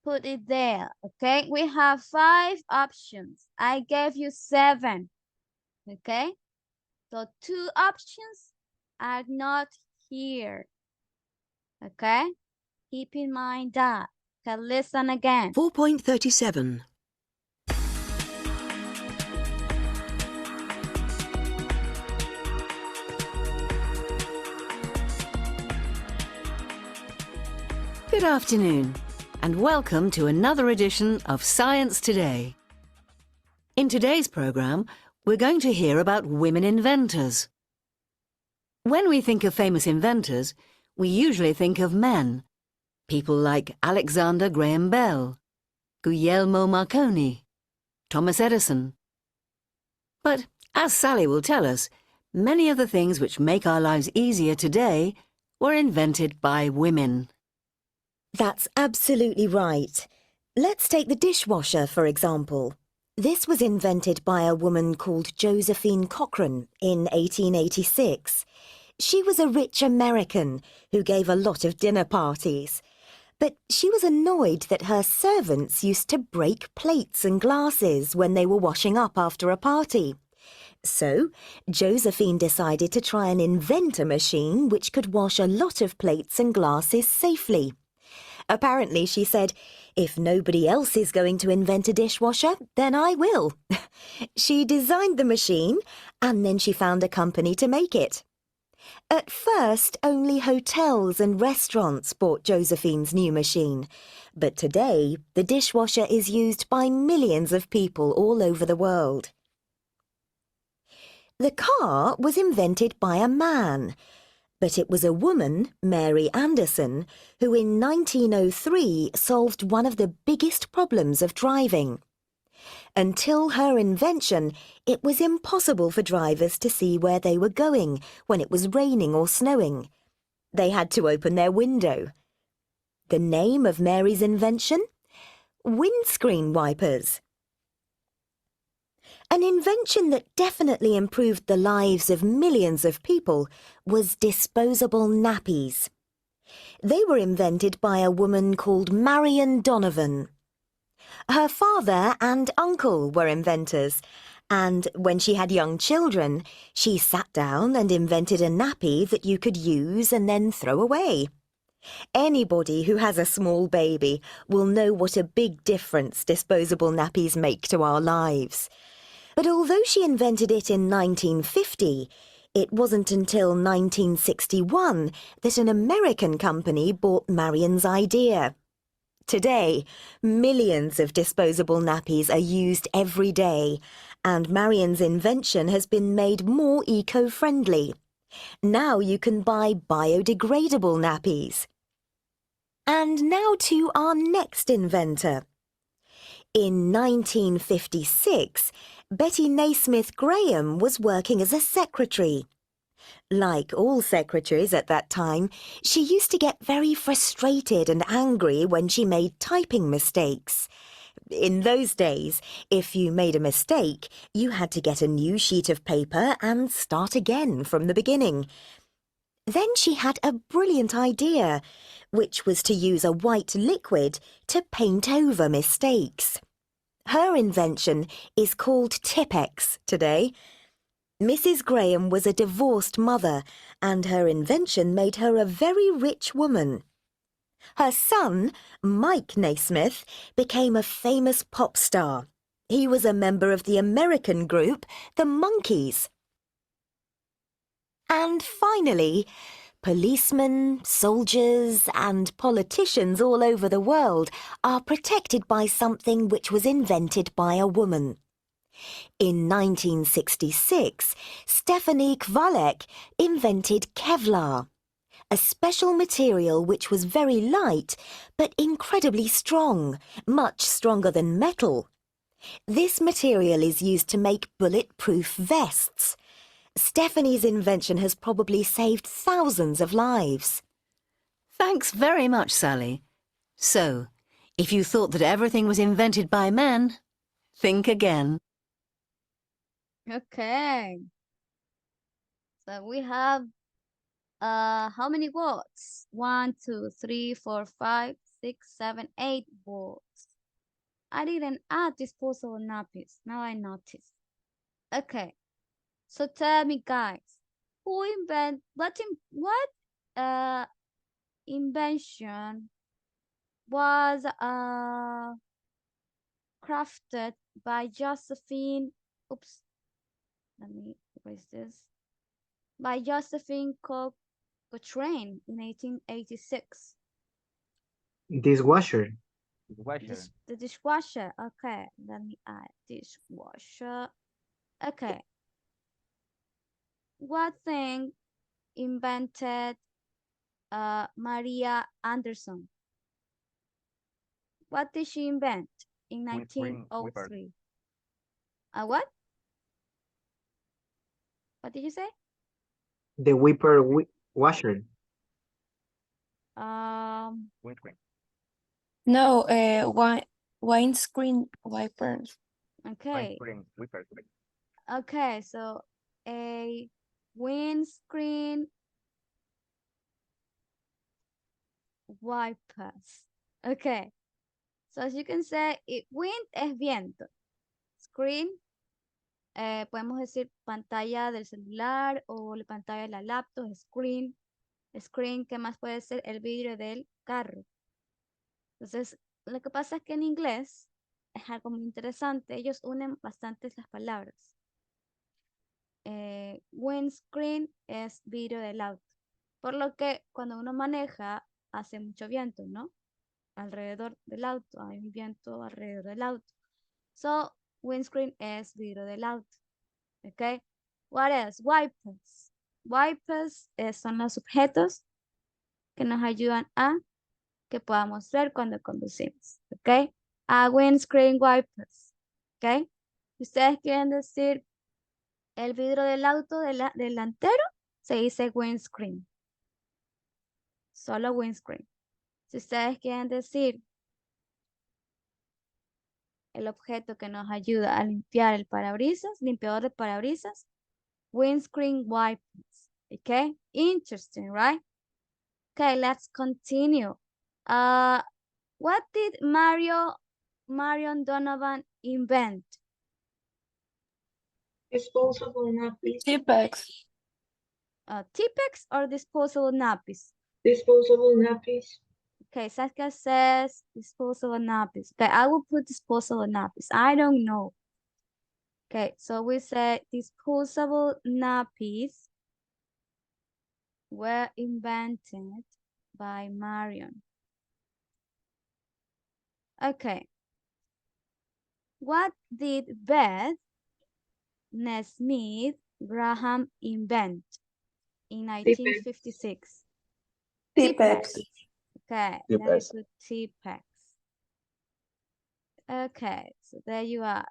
Put it there, okay? We have 5 options. I gave you 7, okay? So 2 options are not here, okay? Keep in mind that. Okay, listen again. 4.37. Good afternoon, and welcome to another edition of Science Today. In today's programme, we're going to hear about women inventors. When we think of famous inventors, we usually think of men. People like Alexander Graham Bell, Guglielmo Marconi, Thomas Edison. But, as Sally will tell us, many of the things which make our lives easier today were invented by women. That's absolutely right. Let's take the dishwasher, for example. This was invented by a woman called Josephine Cochrane in 1886. She was a rich American who gave a lot of dinner parties. But she was annoyed that her servants used to break plates and glasses when they were washing up after a party. So, Josephine decided to try and invent a machine which could wash a lot of plates and glasses safely. Apparently, she said, "If nobody else is going to invent a dishwasher, then I will." She designed the machine, and then she found a company to make it. At first, only hotels and restaurants bought Josephine's new machine. But today, the dishwasher is used by millions of people all over the world. The car was invented by a man, but it was a woman, Mary Anderson, who in 1903 solved one of the biggest problems of driving. Until her invention, it was impossible for drivers to see where they were going when it was raining or snowing. They had to open their window. The name of Mary's invention? Windscreen wipers. An invention that definitely improved the lives of millions of people was disposable nappies. They were invented by a woman called Marion Donovan. Her father and uncle were inventors, and when she had young children, she sat down and invented a nappy that you could use and then throw away. Anybody who has a small baby will know what a big difference disposable nappies make to our lives. But although she invented it in 1950, it wasn't until 1961 that an American company bought Marion's idea. Today, millions of disposable nappies are used every day, and Marion's invention has been made more eco-friendly. Now you can buy biodegradable nappies. And now to our next inventor. In 1956, Betty Naismith Graham was working as a secretary. Like all secretaries at that time, she used to get very frustrated and angry when she made typing mistakes. In those days, if you made a mistake, you had to get a new sheet of paper and start again from the beginning. Then she had a brilliant idea, which was to use a white liquid to paint over mistakes. Her invention is called Tipp-Ex today. Mrs. Graham was a divorced mother, and her invention made her a very rich woman. Her son, Mike Naismith, became a famous pop star. He was a member of the American group, the Monkees. And finally, policemen, soldiers, and politicians all over the world are protected by something which was invented by a woman. In 1966, Stephanie Kwalek invented Kevlar, a special material which was very light but incredibly strong, much stronger than metal. This material is used to make bulletproof vests. Stephanie's invention has probably saved thousands of lives. Thanks very much, Sally. So, if you thought that everything was invented by men, think again. Okay. So we have how many words? 1, 2, 3, 4, 5, 6, 7, 8 words. I didn't add disposable nappies. Now I notice. Okay. So tell me, guys, who invent what invention was crafted by Josephine? Oops. Let me erase this. By Josephine Cochrane in 1886. Dishwasher. The dishwasher. Okay, let me add dishwasher. Okay. What thing invented Maria Anderson? What did she invent in 1903? What? What did you say? The wiper washer. No, windscreen wipers. Okay. Okay, so a windscreen wipers. Okay. So as you can say, wind es viento. Screen, podemos decir pantalla del celular o la pantalla de la laptop, screen. Screen, ¿qué más puede ser? El vidrio del carro. Entonces, lo que pasa es que en inglés es algo muy interesante. Ellos unen bastantes las palabras. Windscreen es vidrio del auto. Por lo que cuando uno maneja, hace mucho viento, ¿no? Alrededor del auto, hay un viento alrededor del auto. So, windscreen es vidrio del auto. ¿Ok? What else? Wipers. Wipers son los objetos que nos ayudan a que podamos ver cuando conducimos. ¿Ok? Windscreen wipers. ¿Ok? Si ustedes quieren decir el vidrio del auto delantero, se dice windscreen. Solo windscreen. Si ustedes quieren decir el objeto que nos ayuda a limpiar el parabrisas, limpiador de parabrisas, windscreen wipers. Okay, interesting, right? Okay, let's continue. What did Marion Donovan invent? Disposable nappies. Tipex. Tipex or disposable nappies? Disposable nappies. Okay, Saskia says disposable nappies. Okay, I will put disposable nappies. I don't know. Okay, so we said disposable nappies were invented by Marion. Okay. What did Beth Nesmith Graham invent in 1956? Tipex. Okay, let me put Tipex. Okay, so there you are.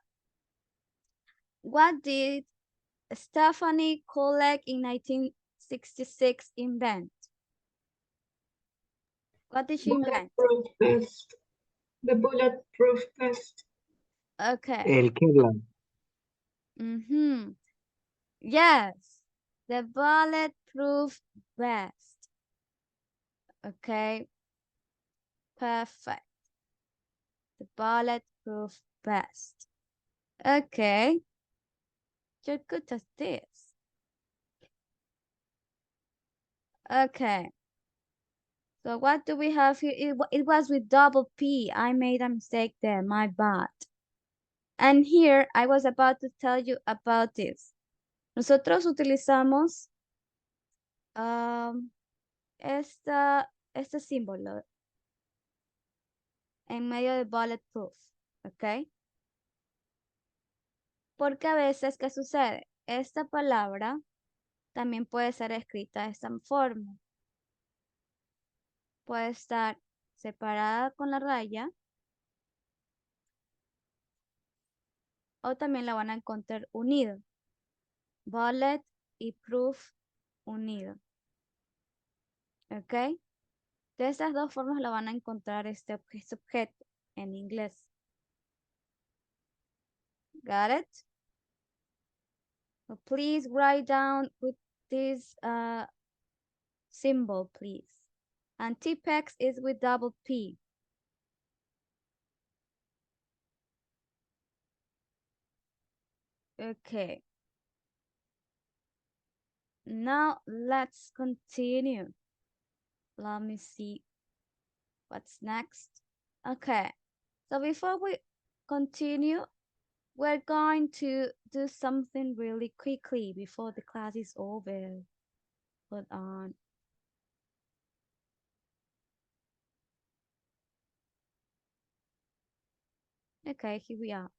What did Stephanie Kolek in 1966 invent? What did she invent? Bulletproof vest. The bulletproof vest. Okay. El Kevlar. Yes, the bulletproof vest. Okay, perfect. The bulletproof vest. Okay, you're good at this. Okay. So what do we have here? It was with double P. I made a mistake there, my bad. And here I was about to tell you about this. Nosotros utilizamos este símbolo en medio de bulletproof, ¿ok? Porque a veces, ¿qué sucede? Esta palabra también puede ser escrita de esta forma. Puede estar separada con la raya o también la van a encontrar unido. Bullet y proof unido. ¿Ok? De estas dos formas la van a encontrar este objeto en inglés. Got it? So please write down with this symbol, please. And Tipex is with double P. Okay. Now let's continue. Let me see what's next. Okay. So before we continue, we're going to do something really quickly before the class is over. Hold on. Okay, here we are.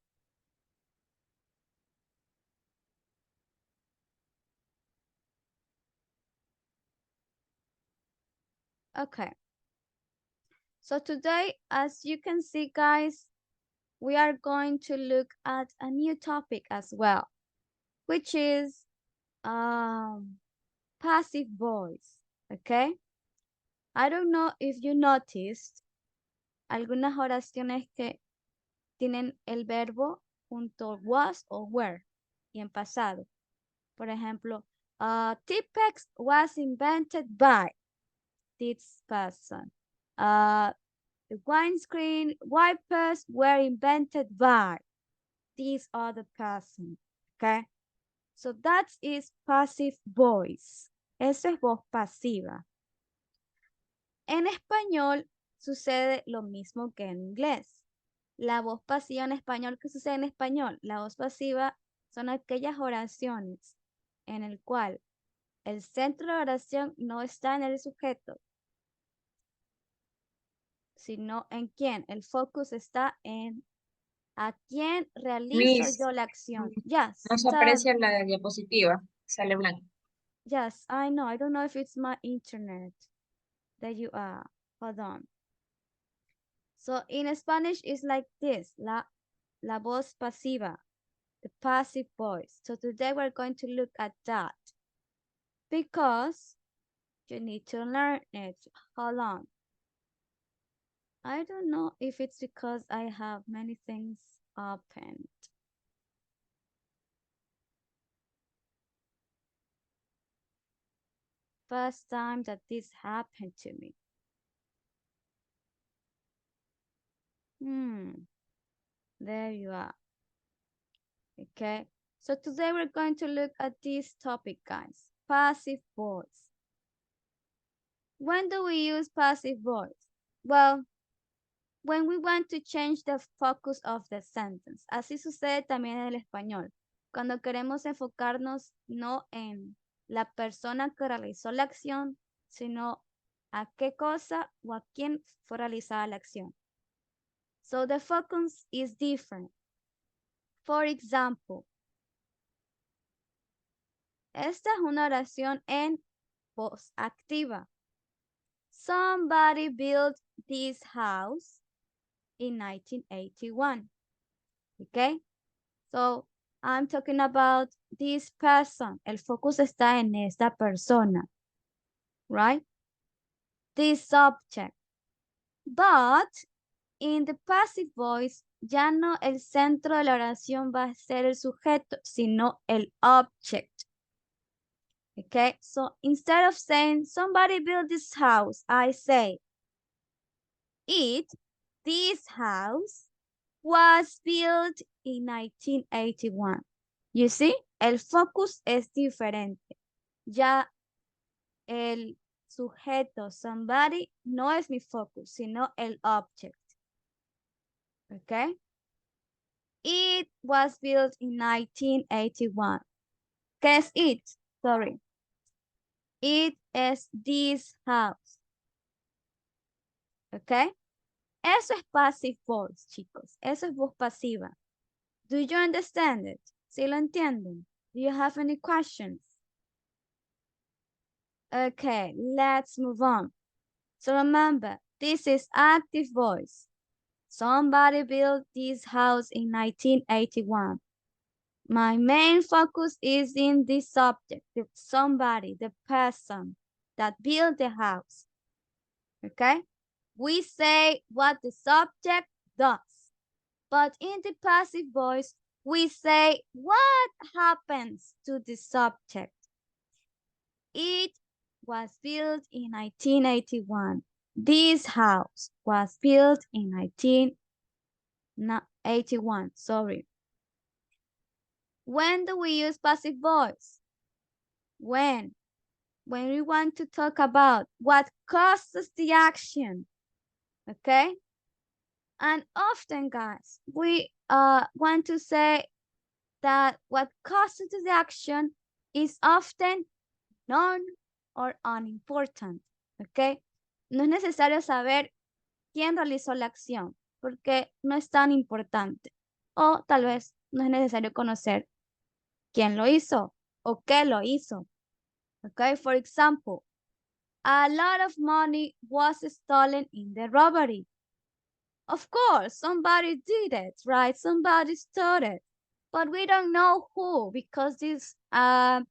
Okay. So today, as you can see, guys, we are going to look at a new topic as well, which is passive voice, okay? I don't know if you noticed algunas oraciones que tienen el verbo junto was o were y en pasado. Por ejemplo, Tipex was invented by this person. The windscreen wipers were invented by this other person. Okay? So that is passive voice. Eso es voz pasiva. En español sucede lo mismo que en inglés. La voz pasiva en español, ¿qué sucede en español? La voz pasiva son aquellas oraciones en el cual el centro de la oración no está en el sujeto, sino en quién. El focus está en a quién realizo Miss, yo la acción. Yes. no se aprecia la diapositiva. Sale blanco. Yes, I know. I don't know if it's my internet that you are. Hold on. So in Spanish, it's like this. La voz pasiva. The passive voice. So today we're going to look at that. Because you need to learn it. Hold on. I don't know if it's because I have many things opened. First time that this happened to me. There you are. Okay. So today we're going to look at this topic, guys. Passive voice. When do we use passive voice? Well, when we want to change the focus of the sentence. Así sucede también en el español. Cuando queremos enfocarnos no en la persona que realizó la acción, sino a qué cosa o a quién fue realizada la acción. So the focus is different. For example, esta es una oración en voz activa. Somebody built this house in 1981. Okay? So I'm talking about this person. El focus está en esta persona. Right? This subject. But in the passive voice, ya no el centro de la oración va a ser el sujeto, sino el object. Okay, so instead of saying somebody built this house, I say this house was built in 1981. You see, el focus es diferente. Ya el sujeto, somebody, no es mi focus, sino el object. Okay? It was built in 1981. ¿Qué es it? Sorry. It is this house. Okay? Eso es passive voice, chicos. Eso es voz pasiva. Do you understand it? ¿Sí lo entienden? Do you have any questions? Okay, let's move on. So remember, this is active voice. Somebody built this house in 1981. My main focus is in the subject, the somebody, the person that built the house. Okay? We say what the subject does. But in the passive voice, we say what happens to the subject. It was built in 1981. This house was built in 1981. Sorry. When do we use passive voice? When we want to talk about what causes the action. Okay? And often, guys, we want to say that what causes the action is often non or unimportant. Okay? No es necesario saber quién realizó la acción, porque no es tan importante. O tal vez no es necesario conocer quién lo hizo o qué lo hizo. Okay, for example, a lot of money was stolen in the robbery. Of course, somebody did it, right? Somebody stole it. But we don't know who, because this man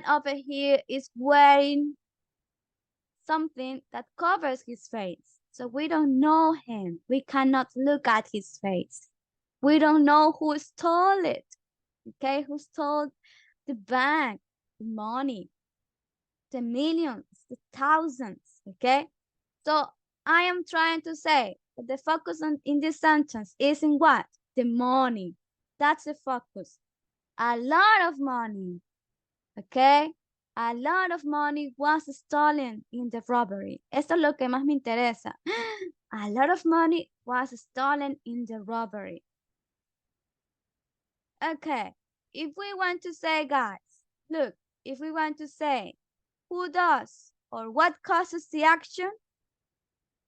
over here is wearing something that covers his face. So we don't know him. We cannot look at his face. We don't know who stole it. Okay, who stole the bank, the money, the millions, the thousands. Okay, so I am trying to say that the focus in this sentence is in what? The money. That's the focus. A lot of money. Okay, a lot of money was stolen in the robbery. Esto es lo que más me interesa. A lot of money was stolen in the robbery. Okay, if we want to say, guys, look, if we want to say who does or what causes the action,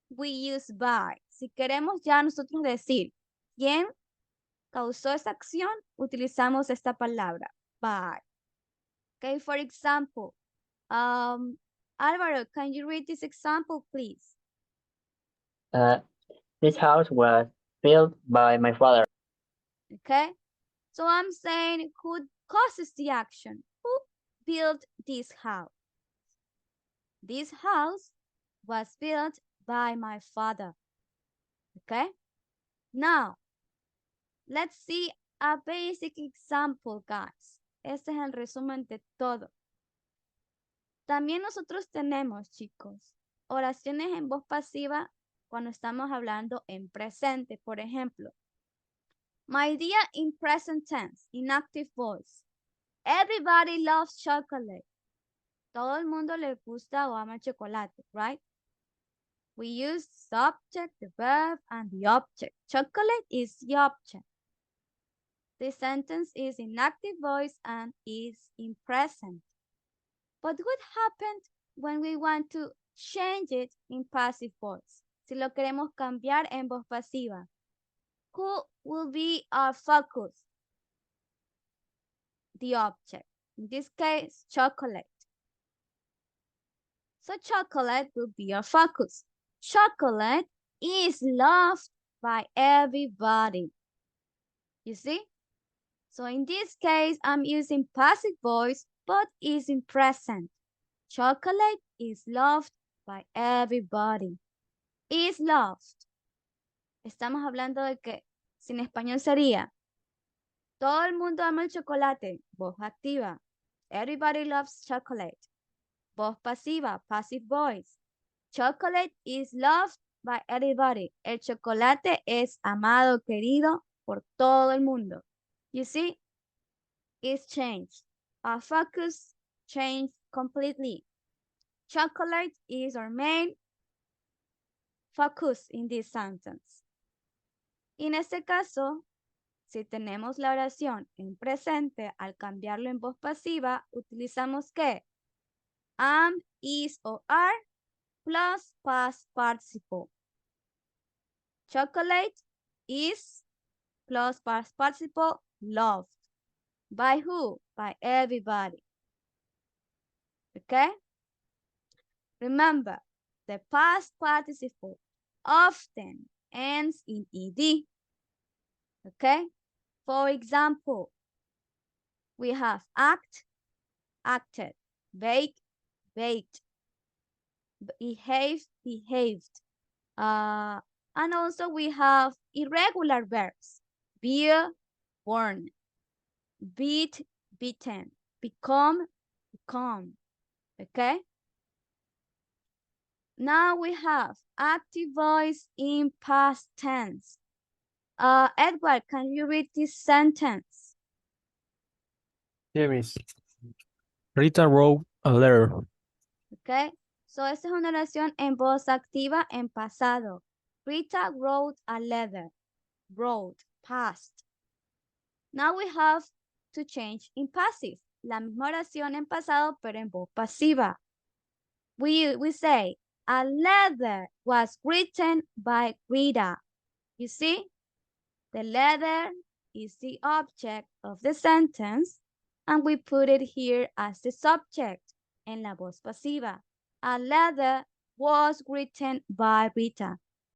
we use by. Si queremos ya nosotros decir quién causó esa acción, utilizamos esta palabra, by. Okay, for example, Alvaro, can you read this example, please? This house was built by my father. Okay, so I'm saying who causes the action? Who built this house? This house was built by my father. Okay, now let's see a basic example, guys. Este es el resumen de todo. También nosotros tenemos, chicos, oraciones en voz pasiva cuando estamos hablando en presente. Por ejemplo, my dear in present tense, in active voice. Everybody loves chocolate. Todo el mundo le gusta o ama el chocolate, right? We use subject, the verb, and the object. Chocolate is the object. The sentence is in active voice and is in present. But what happened when we want to change it in passive voice? Si lo queremos cambiar en voz pasiva. Who will be our focus? The object. In this case, chocolate. So chocolate will be our focus. Chocolate is loved by everybody. You see? So in this case, I'm using passive voice, but is in present. Chocolate is loved by everybody. Is loved. Estamos hablando de que, si en español sería, todo el mundo ama el chocolate, voz activa. Everybody loves chocolate. Voz pasiva, passive voice. Chocolate is loved by everybody. El chocolate es amado, querido por todo el mundo. You see, it's changed. Our focus changed completely. Chocolate is our main focus in this sentence. En este caso, si tenemos la oración en presente, al cambiarlo en voz pasiva, utilizamos ¿qué? Am, is o are plus past participle. Chocolate is plus past participle loved. By who? By everybody. Okay? Remember, the past participle often ends in ed. Okay? For example, we have act, acted, bake, baked, behave, behaved. And also we have irregular verbs. Bear, born. Beat, beaten. Become, become. Okay? Now we have active voice in past tense. Edward, can you read this sentence? Yeah, miss. Rita wrote a letter. Okay, so esta es una oración en voz activa en pasado. Rita wrote a letter. Wrote, past. Now we have to change in passive. La misma oración en pasado, pero en voz pasiva. We say, a letter was written by Rita. You see, the letter is the object of the sentence, and we put it here as the subject en la voz pasiva. A letter was written by Rita.